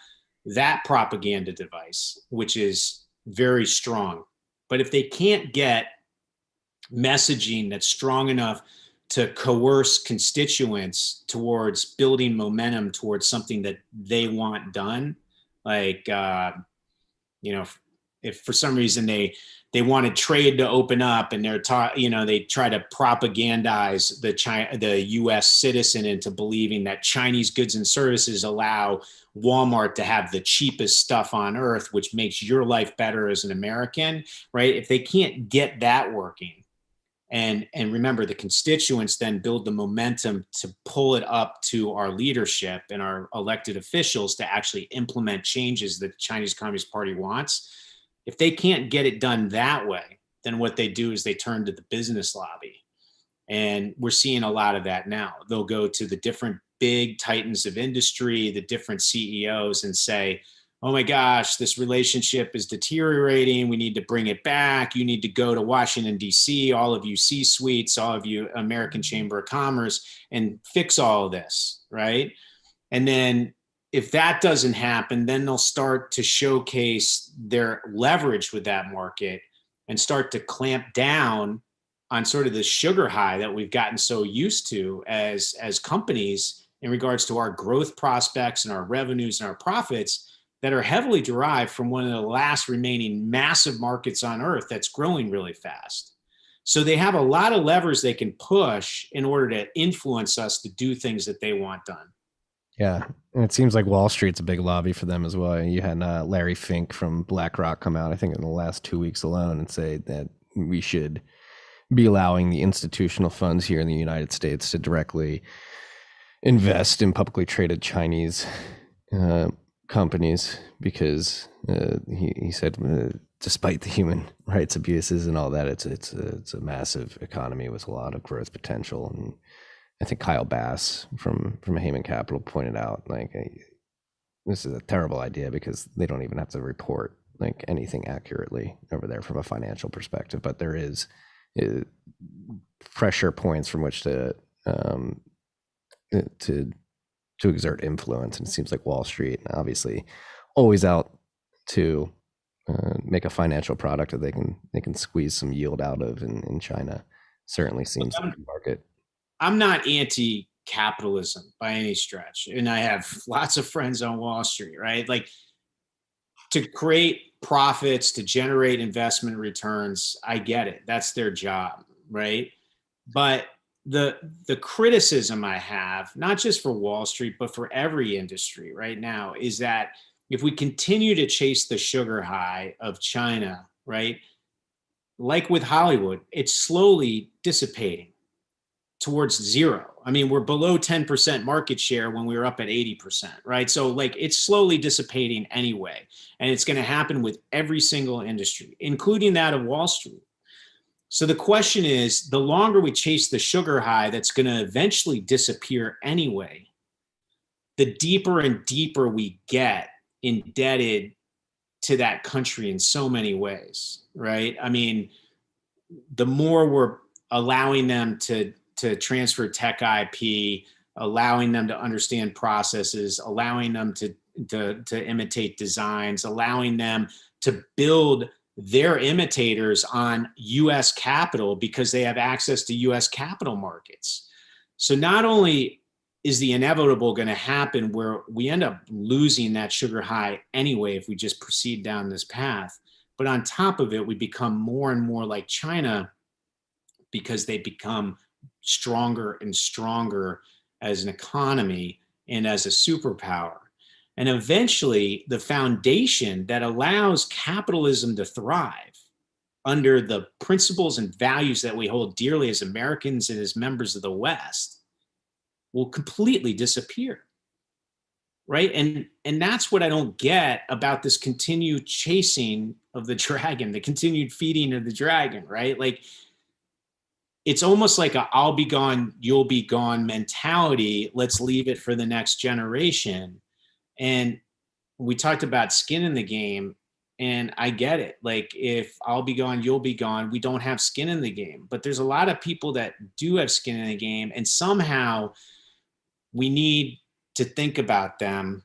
that propaganda device, which is very strong. But if they can't get messaging that's strong enough to coerce constituents towards building momentum towards something that they want done, like, if for some reason they wanted trade to open up and they're they try to propagandize the U.S. citizen into believing that Chinese goods and services allow Walmart to have the cheapest stuff on earth, which makes your life better as an American, right? If they can't get that working, and remember, the constituents then build the momentum to pull it up to our leadership and our elected officials to actually implement changes that the Chinese Communist Party wants. If they can't get it done that way, then what they do is they turn to the business lobby. And we're seeing a lot of that now. They'll go to the different big titans of industry, the different CEOs, and say, oh my gosh, this relationship is deteriorating. We need to bring it back. You need to go to Washington, D.C., all of you C-suites, all of you American Chamber of Commerce, and fix all of this, right? And then if that doesn't happen, then they'll start to showcase their leverage with that market and start to clamp down on sort of the sugar high that we've gotten so used to as companies in regards to our growth prospects and our revenues and our profits that are heavily derived from one of the last remaining massive markets on earth that's growing really fast. So they have a lot of levers they can push in order to influence us to do things that they want done. Yeah, and it seems like Wall Street's a big lobby for them as well. You had Larry Fink from BlackRock come out, I think, in the last 2 weeks alone and say that we should be allowing the institutional funds here in the United States to directly invest in publicly traded Chinese companies because he said despite the human rights abuses and all that, it's a massive economy with a lot of growth potential. And I think Kyle Bass from Heyman Capital pointed out like this is a terrible idea because they don't even have to report like anything accurately over there from a financial perspective, but there is pressure points from which to exert influence, and it seems like Wall Street, obviously, always out to make a financial product that they can squeeze some yield out of in China. Certainly seems like the market. I'm not anti-capitalism by any stretch, and I have lots of friends on Wall Street, right? Like to create profits, to generate investment returns, I get it. That's their job, right? But the criticism I have, not just for Wall Street, but for every industry right now, is that if we continue to chase the sugar high of China, right, like with Hollywood, it's slowly dissipating towards zero. I mean, we're below 10% market share when we were up at 80%, right? So like it's slowly dissipating anyway. And it's going to happen with every single industry, including that of Wall Street. So the question is, the longer we chase the sugar high that's going to eventually disappear anyway, the deeper and deeper we get indebted to that country in so many ways, right? I mean, the more we're allowing them to transfer tech IP, allowing them to understand processes, allowing them to imitate designs, allowing them to build their imitators on US capital because they have access to US capital markets. So not only is the inevitable going to happen where we end up losing that sugar high anyway if we just proceed down this path, but on top of it, we become more and more like China because they become stronger and stronger as an economy and as a superpower. And eventually, the foundation that allows capitalism to thrive under the principles and values that we hold dearly as Americans and as members of the West will completely disappear, right? And that's what I don't get about this continued chasing of the dragon, the continued feeding of the dragon, right? Like, it's almost like a I'll be gone, you'll be gone mentality. Let's leave it for the next generation. And we talked about skin in the game, and I get it. Like if I'll be gone, you'll be gone, we don't have skin in the game. But there's a lot of people that do have skin in the game, and somehow we need to think about them.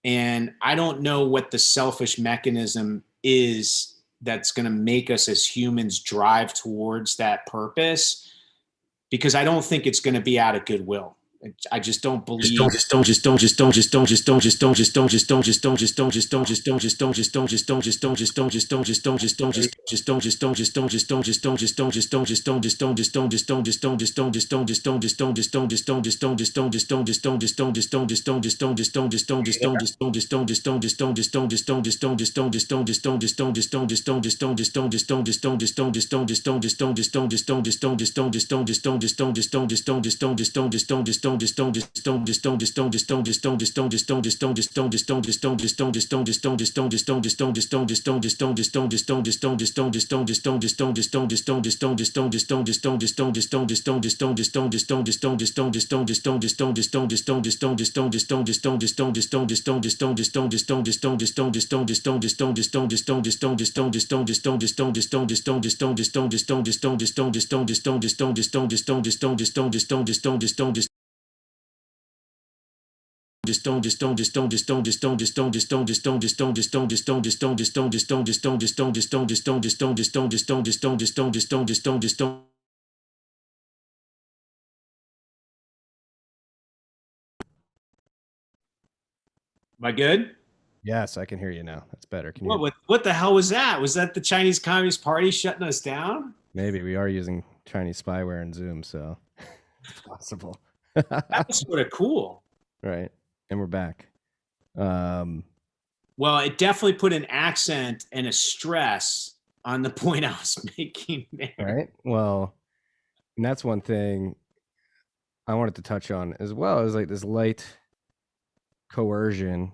And I don't know what the selfish mechanism is that's going to make us as humans drive towards that purpose, because I don't think it's going to be out of goodwill. I just don't believe. Am I good? Yes, I can hear you now. That's better. Can you hear me? What the hell was that? Was that the Chinese Communist Party shutting us down? Maybe we are using Chinese spyware in Zoom, so it's possible. That was sort of cool. Right. And we're back. Um, Well, it definitely put an accent and a stress on the point I was making there. right. Well, and that's one thing I wanted to touch on as well as like this light coercion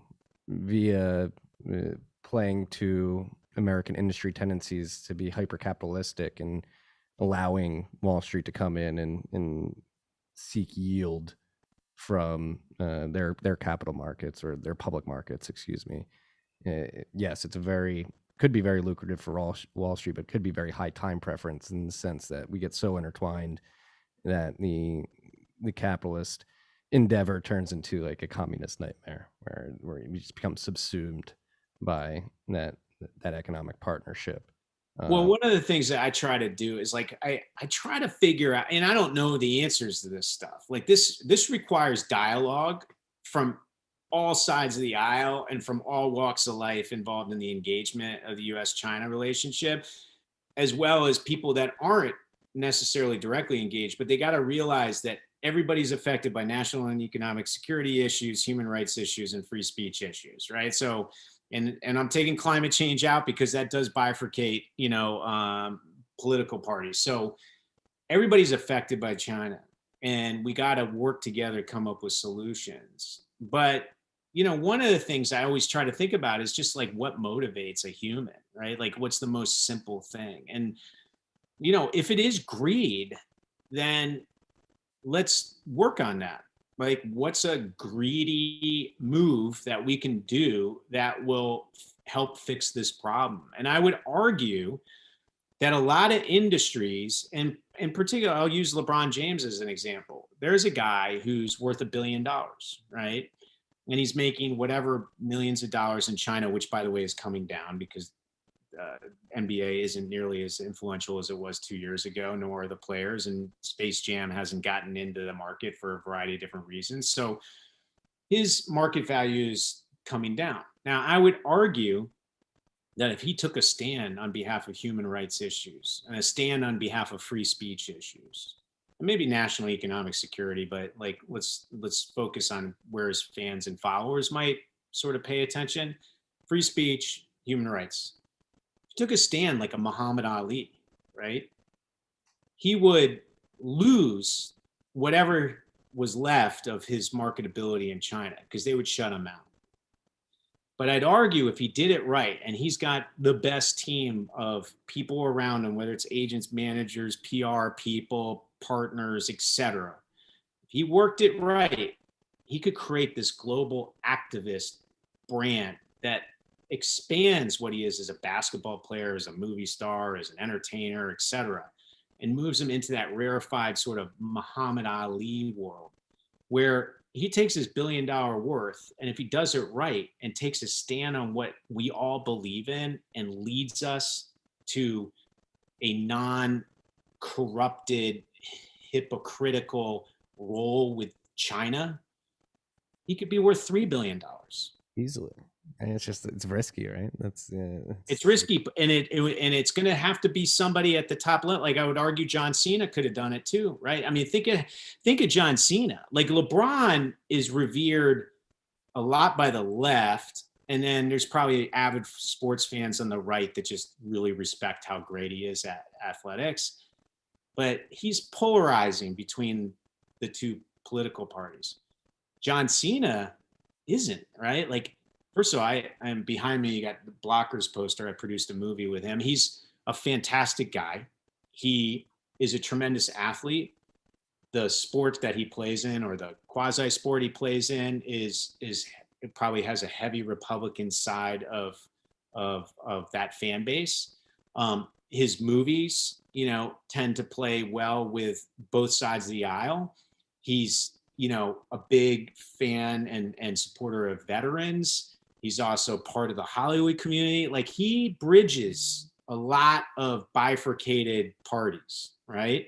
via playing to American industry tendencies to be hyper capitalistic and allowing Wall Street to come in and seek yield from their capital markets or their public markets, excuse me. Yes, it's a very could be very lucrative for Wall Street, but could be very high time preference in the sense that we get so intertwined that the capitalist endeavor turns into like a communist nightmare where you just become subsumed by that economic partnership. Well, one of the things that I try to do is like I try to figure out, and I don't know the answers to this stuff. Like this requires dialogue from all sides of the aisle and from all walks of life involved in the engagement of the U.S.-China relationship, as well as people that aren't necessarily directly engaged, but they got to realize that everybody's affected by national and economic security issues, human rights issues, and free speech issues, right? So, and I'm taking climate change out because that does bifurcate, political parties. So everybody's affected by China, and we got to work together, come up with solutions. But one of the things I always try to think about is just like what motivates a human, right? Like what's the most simple thing? And if it is greed, then let's work on that. Like, what's a greedy move that we can do that will help fix this problem? And I would argue that a lot of industries, and in particular, I'll use LeBron James as an example. There's a guy who's worth $1 billion, right? And he's making whatever millions of dollars in China, which, by the way, is coming down because NBA isn't nearly as influential as it was 2 years ago, nor are the players, and Space Jam hasn't gotten into the market for a variety of different reasons. So his market value is coming down. Now, I would argue that if he took a stand on behalf of human rights issues and a stand on behalf of free speech issues, and maybe national economic security, but like let's focus on where his fans and followers might sort of pay attention: free speech, human rights. Took a stand like a Muhammad Ali, right? He would lose whatever was left of his marketability in China because they would shut him out. But I'd argue if he did it right, and he's got the best team of people around him, whether it's agents, managers, PR people, partners, etc. If he worked it right, he could create this global activist brand that expands what he is as a basketball player, as a movie star, as an entertainer, etc., and moves him into that rarefied sort of Muhammad Ali world where he takes his $1 billion worth, and if he does it right and takes a stand on what we all believe in and leads us to a non-corrupted, hypocritical role with China, he could be worth $3 billion. Easily. And it's risky, right? It's risky, and it's going to have to be somebody at the top level. Like I would argue, John Cena could have done it too, right? I mean, think of John Cena. Like LeBron is revered a lot by the left, and then there's probably avid sports fans on the right that just really respect how great he is at athletics. But he's polarizing between the two political parties. John Cena isn't, right? Like, first of all, I'm behind me. You got the Blockers poster. I produced a movie with him. He's a fantastic guy. He is a tremendous athlete. The sport that he plays in, or the quasi sport he plays in, is it probably has a heavy Republican side of that fan base. His movies, tend to play well with both sides of the aisle. He's a big fan and supporter of veterans. He's also part of the Hollywood community. Like, he bridges a lot of bifurcated parties, right?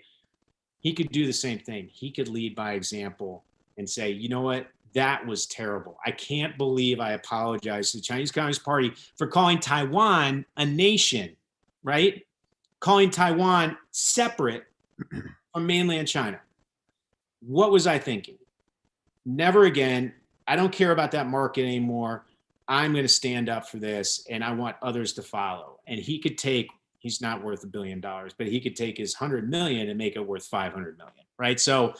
He could do the same thing. He could lead by example and say, you know what? That was terrible. I can't believe I apologize to the Chinese Communist Party for calling Taiwan a nation, right? Calling Taiwan separate from mainland China. What was I thinking? Never again. I don't care about that market anymore. I'm going to stand up for this, and I want others to follow. And he's not worth $1 billion, but he could take his 100 million and make it worth 500 million, right? So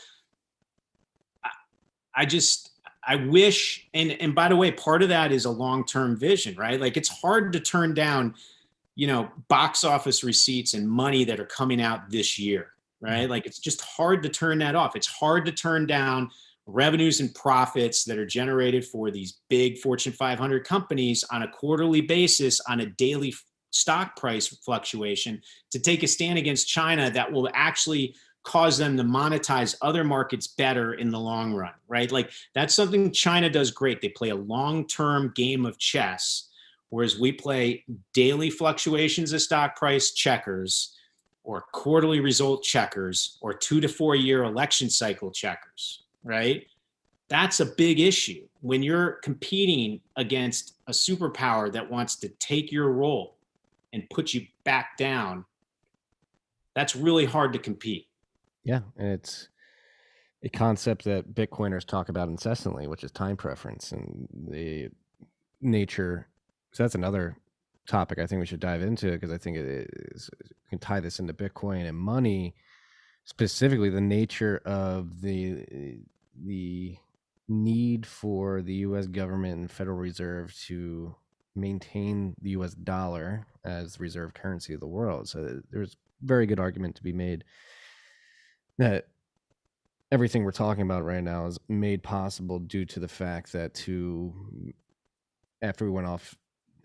I wish, and by the way, part of that is a long-term vision, right? Like, it's hard to turn down, box office receipts and money that are coming out this year, right? Like, it's just hard to turn that off. It's hard to turn down revenues and profits that are generated for these big Fortune 500 companies on a quarterly basis, on a daily stock price fluctuation, to take a stand against China that will actually cause them to monetize other markets better in the long run, right? Like, that's something China does great. They play a long-term game of chess, whereas we play daily fluctuations of stock price checkers, or quarterly result checkers, or 2 to 4 year election cycle checkers, right? That's a big issue. When you're competing against a superpower that wants to take your role and put you back down, that's really hard to compete. Yeah, and it's a concept that Bitcoiners talk about incessantly, which is time preference and the nature. So that's another topic I think we should dive into, because I think it can tie this into Bitcoin and money, specifically the nature of the need for the U.S. government and Federal Reserve to maintain the U.S. dollar as the reserve currency of the world. So there's a very good argument to be made that everything we're talking about right now is made possible due to the fact that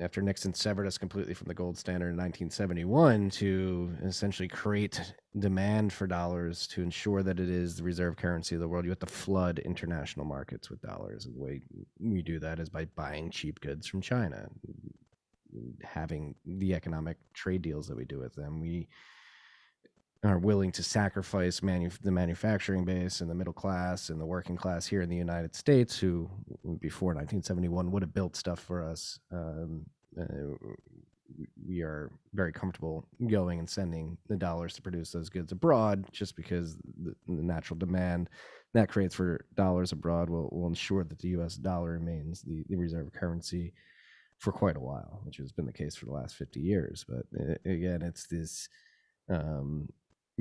after Nixon severed us completely from the gold standard in 1971, to essentially create demand for dollars to ensure that it is the reserve currency of the world, you have to flood international markets with dollars. And the way we do that is by buying cheap goods from China, having the economic trade deals that we do with them. We are willing to sacrifice the manufacturing base and the middle class and the working class here in the United States, who before 1971 would have built stuff for us. We are very comfortable going and sending the dollars to produce those goods abroad, just because the natural demand that creates for dollars abroad will ensure that the U.S. dollar remains the reserve currency for quite a while, which has been the case for the last 50 years. But again, it's this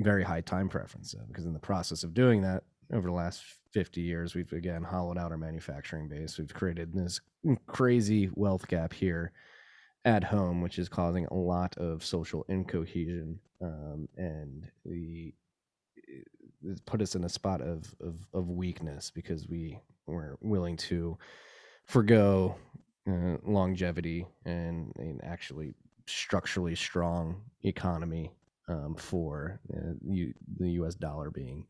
very high time preference, because in the process of doing that over the last 50 years, we've again hollowed out our manufacturing base. We've created this crazy wealth gap here at home, which is causing a lot of social incohesion, and it's put us in a spot of weakness, because we were willing to forgo longevity and actually structurally strong economy for the U.S. dollar being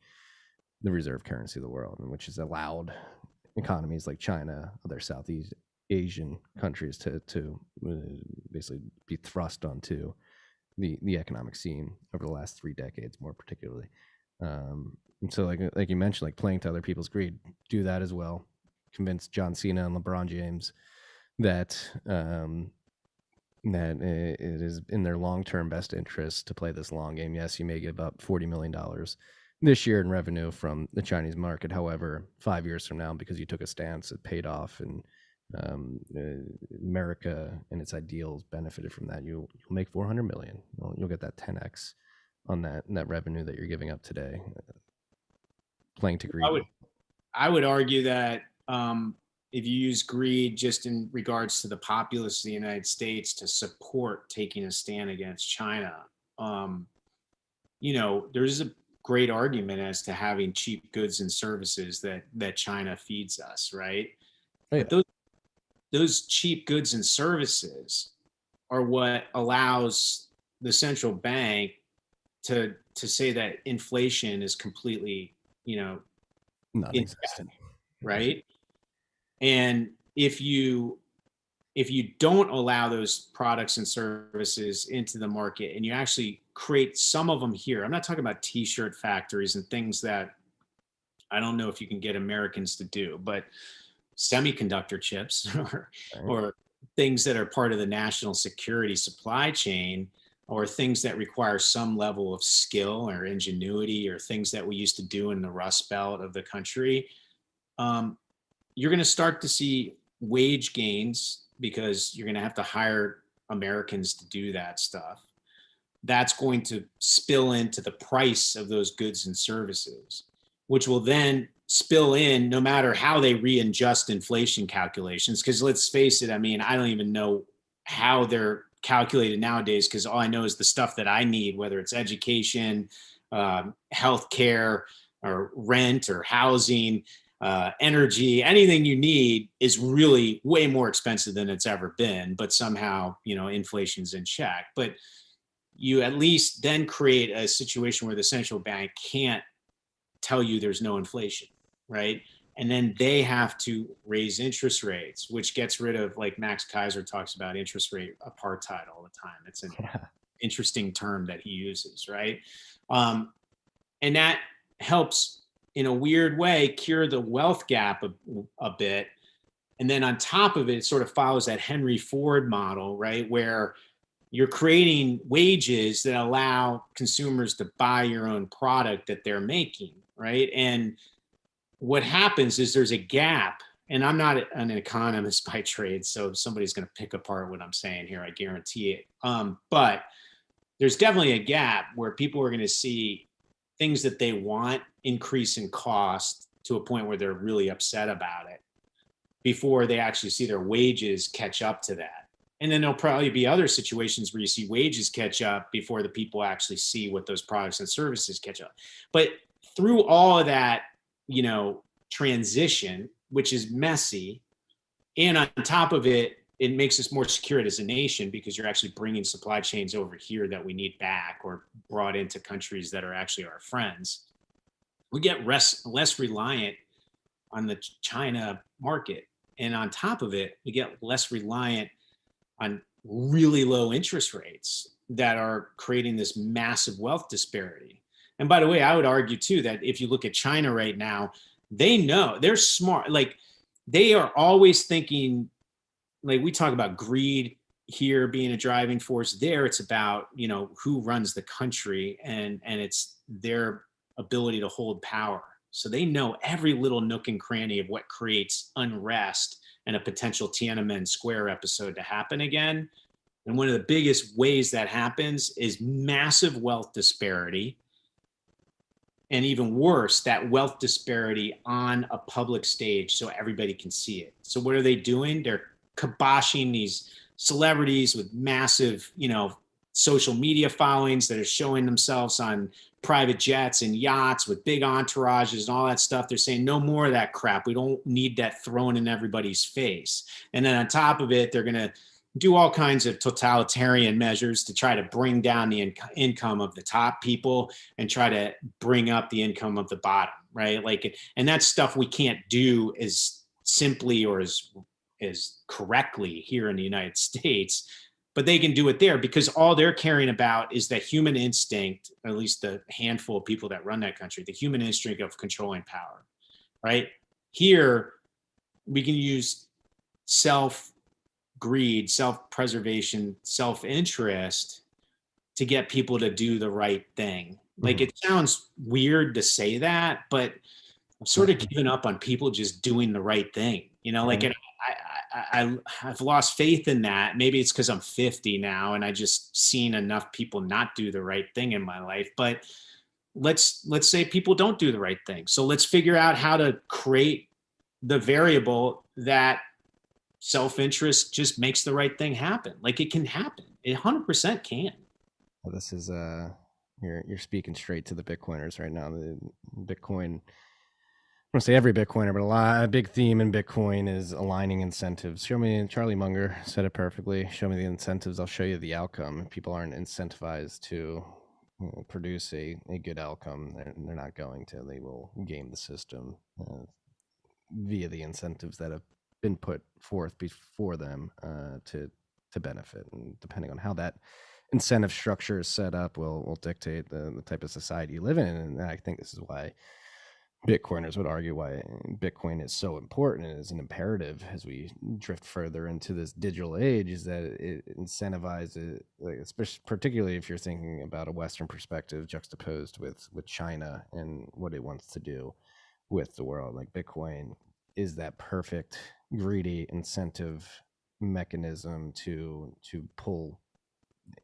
the reserve currency of the world, and which has allowed economies like China, other Southeast Asian countries to basically be thrust onto the economic scene over the last 3 decades, more particularly. And so like you mentioned, like playing to other people's greed, do that as well. Convince John Cena and LeBron James that it is in their long-term best interest to play this long game. Yes, you may give up $40 million this year in revenue from the Chinese market. However, 5 years from now, because you took a stance, it paid off, and America and its ideals benefited from that. You'll make 400 million. You'll get that 10x on that revenue that you're giving up today. Playing to greed. I would argue that if you use greed just in regards to the populace of the United States to support taking a stand against China, there's a great argument as to having cheap goods and services that China feeds us, right? Oh, yeah. But those cheap goods and services are what allows the central bank to say that inflation is completely, non-existent, right? And if you don't allow those products and services into the market and you actually create some of them here, I'm not talking about t-shirt factories and things that I don't know if you can get Americans to do, but semiconductor chips or things that are part of the national security supply chain, or things that require some level of skill or ingenuity, or things that we used to do in the Rust Belt of the country, you're going to start to see wage gains because you're going to have to hire Americans to do that stuff. That's going to spill into the price of those goods and services, which will then spill in no matter how they readjust inflation calculations. Because let's face it, I mean, I don't even know how they're calculated nowadays, because all I know is the stuff that I need, whether it's education, healthcare, or rent, or housing, energy, anything you need is really way more expensive than it's ever been. But somehow, inflation's in check. But you at least then create a situation where the central bank can't tell you there's no inflation, right? And then they have to raise interest rates, which gets rid of, like Max Kaiser talks about, interest rate apartheid all the time. It's an interesting term that he uses, right? And that helps in a weird way cure the wealth gap a bit. And then on top of it, it sort of follows that Henry Ford model, right? Where you're creating wages that allow consumers to buy your own product that they're making, right? And what happens is there's a gap, and I'm not an economist by trade, so somebody's going to pick apart what I'm saying here, I guarantee it. But there's definitely a gap where people are going to see things that they want increase in cost to a point where they're really upset about it before they actually see their wages catch up to that. And then there'll probably be other situations where you see wages catch up before the people actually see what those products and services catch up. But through all of that, transition, which is messy, and on top of it, it makes us more secure as a nation because you're actually bringing supply chains over here that we need back or brought into countries that are actually our friends. We get less reliant on the China market. And on top of it, we get less reliant on really low interest rates that are creating this massive wealth disparity. And by the way, I would argue too that if you look at China right now, they know, they're smart. Like, they are always thinking, like we talk about greed here being a driving force. There, it's about, who runs the country, and it's their ability to hold power. So they know every little nook and cranny of what creates unrest and a potential Tiananmen Square episode to happen again. And one of the biggest ways that happens is massive wealth disparity. And even worse, that wealth disparity on a public stage so everybody can see it. So what are they doing? They're kiboshing these celebrities with massive, social media followings that are showing themselves on private jets and yachts with big entourages and all that stuff. They're saying no more of that crap. We don't need that thrown in everybody's face. And then on top of it, they're going to do all kinds of totalitarian measures to try to bring down the income of the top people and try to bring up the income of the bottom, right? Like, and that's stuff we can't do as simply or as correctly here in the United States. but they can do it there because all they're caring about is that human instinct, or at least the handful of people that run that country, the human instinct of controlling power, right? Here, we can use self-greed, self-preservation, self-interest to get people to do the right thing. Like, it sounds weird to say that, but I'm sort of giving up on people just doing the right thing. Like, and I've lost faith in that. Maybe it's because I'm 50 now and I just seen enough people not do the right thing in my life. But let's say people don't do the right thing. So let's figure out how to create the variable that self-interest just makes the right thing happen. Like, it can happen. It 100% can. Well, this is you're speaking straight to the Bitcoiners right now. The Bitcoin, I don't say every Bitcoiner, but a big theme in Bitcoin is aligning incentives. Charlie Munger said it perfectly. Show me the incentives, I'll show you the outcome. If people aren't incentivized to produce a good outcome, they're not going to. They will game the system via the incentives that have been put forth before them to benefit. And depending on how that incentive structure is set up will dictate the type of society you live in. And I think this is why Bitcoiners would argue why Bitcoin is so important and is an imperative as we drift further into this digital age, is that it incentivizes, like, especially particularly if you're thinking about a Western perspective juxtaposed with China and what it wants to do with the world. Like, Bitcoin is that perfect greedy incentive mechanism to pull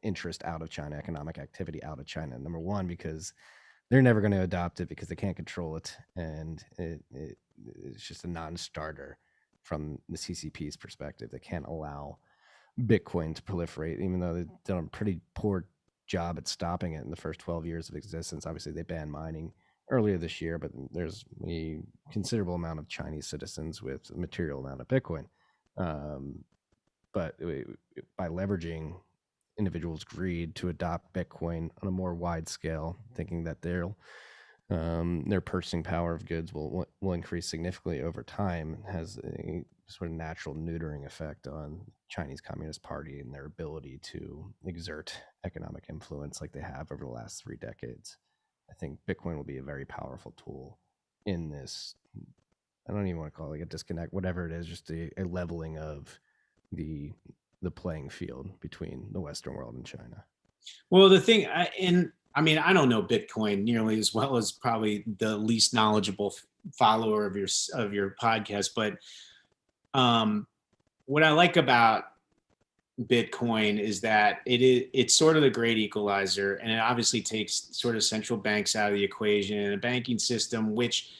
interest out of China, economic activity out of China. Number one, because they're never going to adopt it because they can't control it, and it's just a non-starter from the CCP's perspective. They can't allow Bitcoin to proliferate, even though they've done a pretty poor job at stopping it in the first 12 years of existence. Obviously, they banned mining earlier this year, but there's a considerable amount of Chinese citizens with a material amount of Bitcoin. But by leveraging individuals' greed to adopt Bitcoin on a more wide scale, thinking that their purchasing power of goods will increase significantly over time, has a sort of natural neutering effect on Chinese Communist Party and their ability to exert economic influence like they have over the last 3 decades. I think Bitcoin will be a very powerful tool in this. I don't even want to call it like a disconnect, whatever it is, just a leveling of the playing field between the Western world and China. Well, the thing, I don't know Bitcoin nearly as well as probably the least knowledgeable follower of your podcast, but what I like about Bitcoin is that it's sort of the great equalizer, and it obviously takes sort of central banks out of the equation and a banking system, which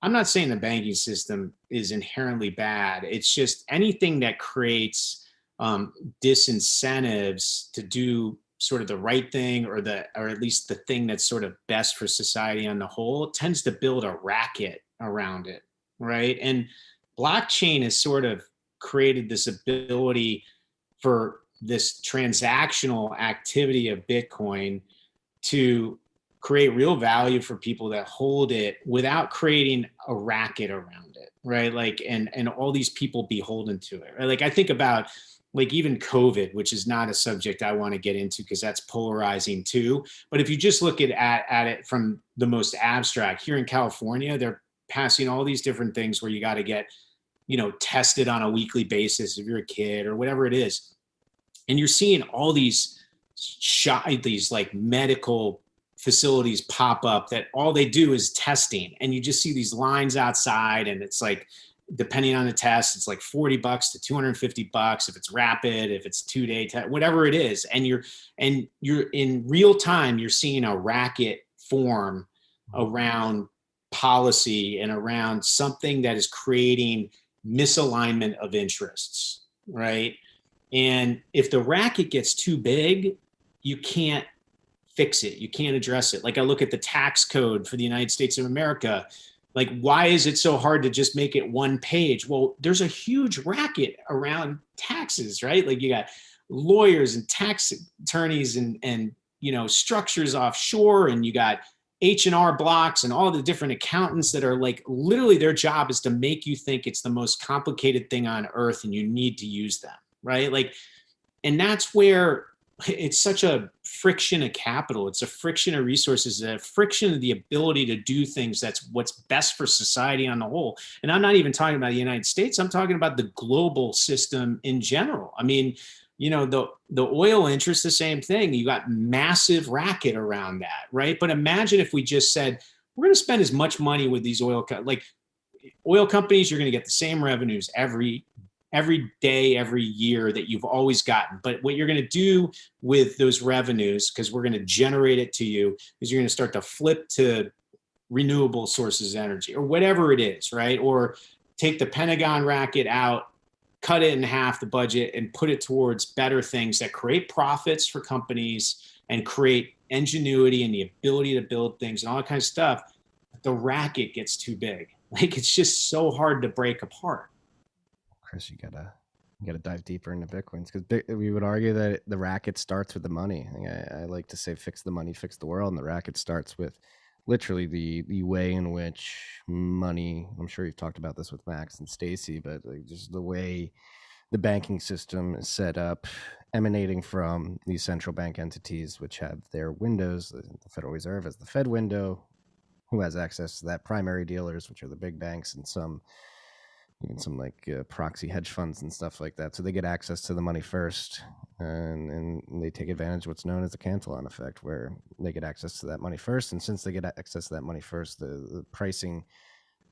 I'm not saying the banking system is inherently bad. It's just anything that creates disincentives to do sort of the right thing, or at least the thing that's sort of best for society on the whole, tends to build a racket around it, right? And blockchain has sort of created this ability for this transactional activity of Bitcoin to create real value for people that hold it without creating a racket around it, right? Like, and all these people beholden to it, right? Like, I think about, like, even COVID, which is not a subject I want to get into because that's polarizing too. But if you just look at it from the most abstract, here in California, they're passing all these different things where you got to get, tested on a weekly basis if you're a kid or whatever it is. And you're seeing all these like medical facilities pop up that all they do is testing. And you just see these lines outside, and it's like, depending on the test, it's like $40 to $250 if it's rapid, if it's 2-day test, whatever it is. And you're in real time, you're seeing a racket form around policy and around something that is creating misalignment of interests, right? And if the racket gets too big, you can't fix it. You can't address it. Like, I look at the tax code for the United States of America. Like, why is it so hard to just make it one page? Well, there's a huge racket around taxes, right? Like, you got lawyers and tax attorneys and structures offshore, and you got H&R blocks and all the different accountants that are, like, literally their job is to make you think it's the most complicated thing on earth and you need to use them, right? Like, And that's where it's such a friction of capital. It's a friction of resources, a friction of the ability to do things that's what's best for society on the whole. And I'm not even talking about the United States. I'm talking about the global system in general. I mean, the oil interest, the same thing. You got massive racket around that, right? But imagine if we just said, we're going to spend as much money with these oil companies, you're going to get the same revenues every day, every year that you've always gotten. But what you're going to do with those revenues, because we're going to generate it to you, is you're going to start to flip to renewable sources of energy or whatever it is, right? Or take the Pentagon racket out, cut it in half the budget and put it towards better things that create profits for companies and create ingenuity and the ability to build things and all that kind of stuff. But the racket gets too big. Like, it's just so hard to break apart. Chris, you gotta dive deeper into Bitcoins, because we would argue that the racket starts with the money. I like to say, fix the money, fix the world, and the racket starts with literally the way in which money. I'm sure you've talked about this with Max and Stacy, but like just the way the banking system is set up, emanating from these central bank entities, which have their windows. The Federal Reserve has the Fed window, who has access to that? Primary dealers, which are the big banks, and even some like proxy hedge funds and stuff like that. So they get access to the money first, and they take advantage of what's known as the Cantillon effect, where they get access to that money first. And since they get access to that money first, the pricing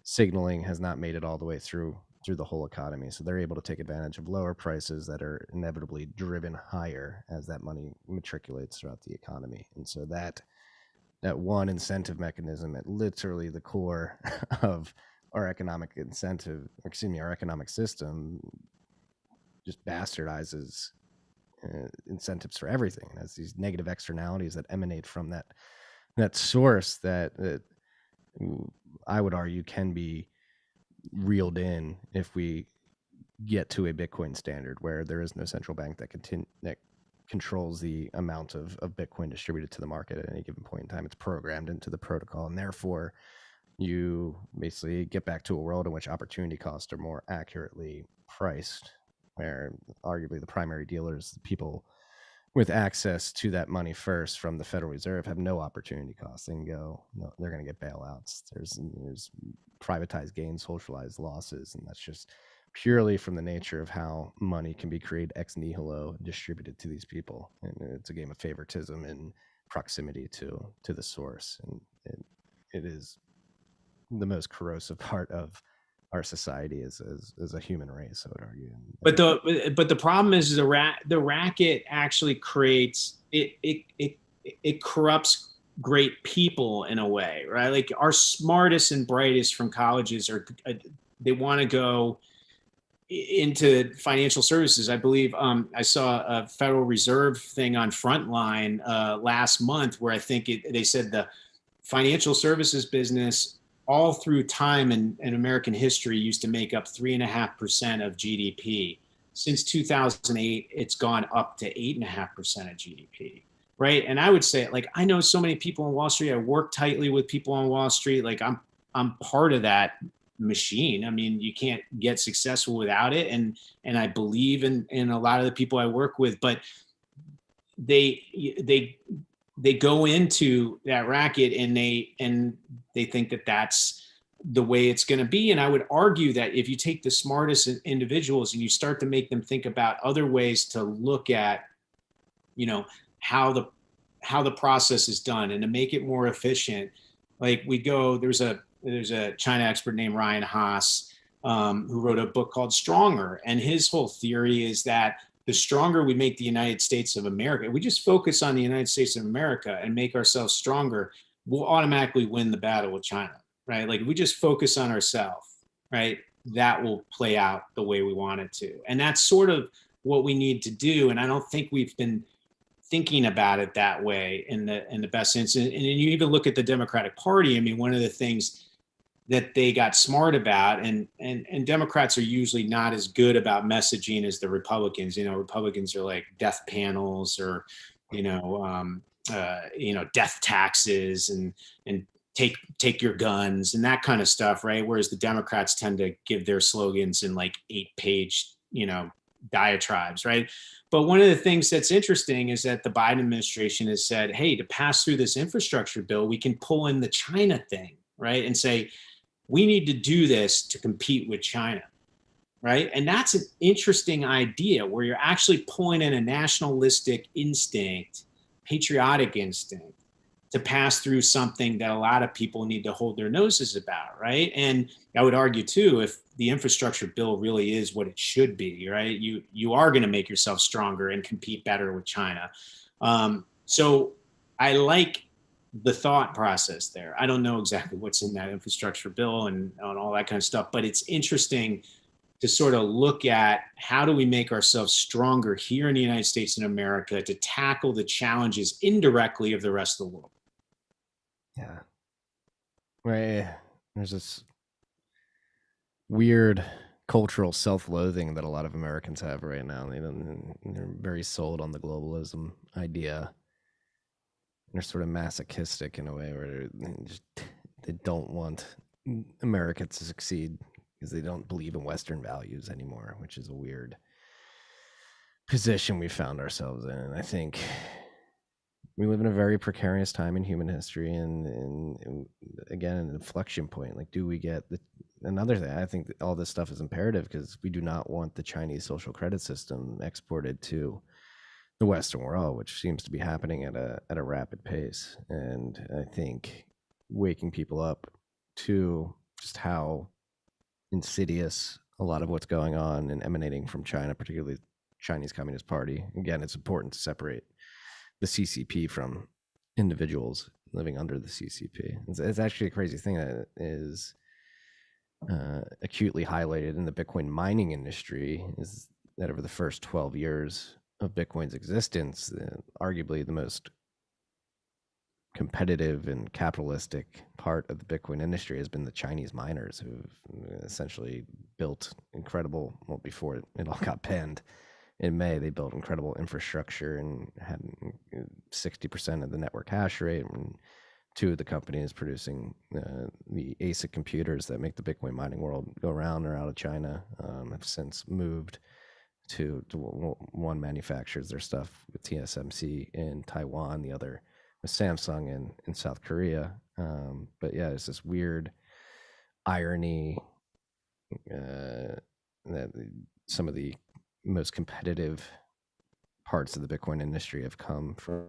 signaling has not made it all the way through the whole economy. So they're able to take advantage of lower prices that are inevitably driven higher as that money matriculates throughout the economy. And so that one incentive mechanism at literally the core of our economic our economic system, just bastardizes incentives for everything. It has these negative externalities that emanate from that source that I would argue can be reeled in if we get to a Bitcoin standard where there is no central bank that controls the amount of Bitcoin distributed to the market at any given point in time. It's programmed into the protocol, and therefore you basically get back to a world in which opportunity costs are more accurately priced, where arguably the primary dealers, the people with access to that money first from the Federal Reserve, have no opportunity costs. They can go, no, they're going to get bailouts. There's privatized gains, socialized losses, and that's just purely from the nature of how money can be created ex nihilo, distributed to these people. And it's a game of favoritism and proximity to the source, and it is the most corrosive part of our society as a human race, I would argue. But the problem is the racket actually creates it corrupts great people in a way, right? Like, our smartest and brightest from colleges they want to go into financial services. I believe I saw a Federal Reserve thing on Frontline last month where I think they said the financial services business all through time in American history used to make up 3.5% of GDP. Since 2008, it's gone up to 8.5% of GDP, right? And I would say, like, I know so many people on Wall Street. I work tightly with people on Wall Street. Like, I'm part of that machine. I mean, you can't get successful without it. And I believe in a lot of the people I work with, but they go into that racket and they think that that's the way it's going to be. And I would argue that if you take the smartest individuals and you start to make them think about other ways to look at, how the process is done and to make it more efficient, like there's a China expert named Ryan Haas, who wrote a book called Stronger. And his whole theory is that the stronger we make the United States of America, we just focus on the United States of America and make ourselves stronger, we'll automatically win the battle with China, right? Like, if we just focus on ourselves, right, that will play out the way we want it to. And that's sort of what we need to do. And I don't think we've been thinking about it that way in the best sense. And you even look at the Democratic Party. I mean, one of the things that they got smart about, and Democrats are usually not as good about messaging as the Republicans. Republicans are like death panels or, death taxes and take your guns and that kind of stuff, right? Whereas the Democrats tend to give their slogans in like 8-page, diatribes, right? But one of the things that's interesting is that the Biden administration has said, hey, to pass through this infrastructure bill, we can pull in the China thing, right? And say, we need to do this to compete with China, right? And that's an interesting idea where you're actually pulling in a nationalistic instinct, patriotic instinct to pass through something that a lot of people need to hold their noses about, right? And I would argue too, if the infrastructure bill really is what it should be, right? You are going to make yourself stronger and compete better with China. So I like the thought process there. I don't know exactly what's in that infrastructure bill and all that kind of stuff, but it's interesting to sort of look at how do we make ourselves stronger here in the United States and America to tackle the challenges indirectly of the rest of the world. Yeah. Right. There's this weird cultural self-loathing that a lot of Americans have right now. They're very sold on the globalism idea. They're sort of masochistic in a way where they don't want America to succeed because they don't believe in Western values anymore, which is a weird position we found ourselves in. I think we live in a very precarious time in human history, and again, an inflection point. Like, do we get another thing? I think all this stuff is imperative because we do not want the Chinese social credit system exported to the Western world, which seems to be happening at a rapid pace. And I think waking people up to just how insidious a lot of what's going on and emanating from China, particularly Chinese Communist Party. Again, it's important to separate the CCP from individuals living under the CCP. It's actually a crazy thing that is acutely highlighted in the Bitcoin mining industry is that over the first 12 years of Bitcoin's existence, arguably the most competitive and capitalistic part of the Bitcoin industry has been the Chinese miners who've essentially built incredible, well, before it all got banned in May, they built incredible infrastructure and had 60% of the network hash rate. And two of the companies producing the ASIC computers that make the Bitcoin mining world go round are out of China, have since moved to one manufactures their stuff with TSMC in Taiwan, the other with Samsung in South Korea. But yeah, it's this weird irony that some of the most competitive parts of the Bitcoin industry have come from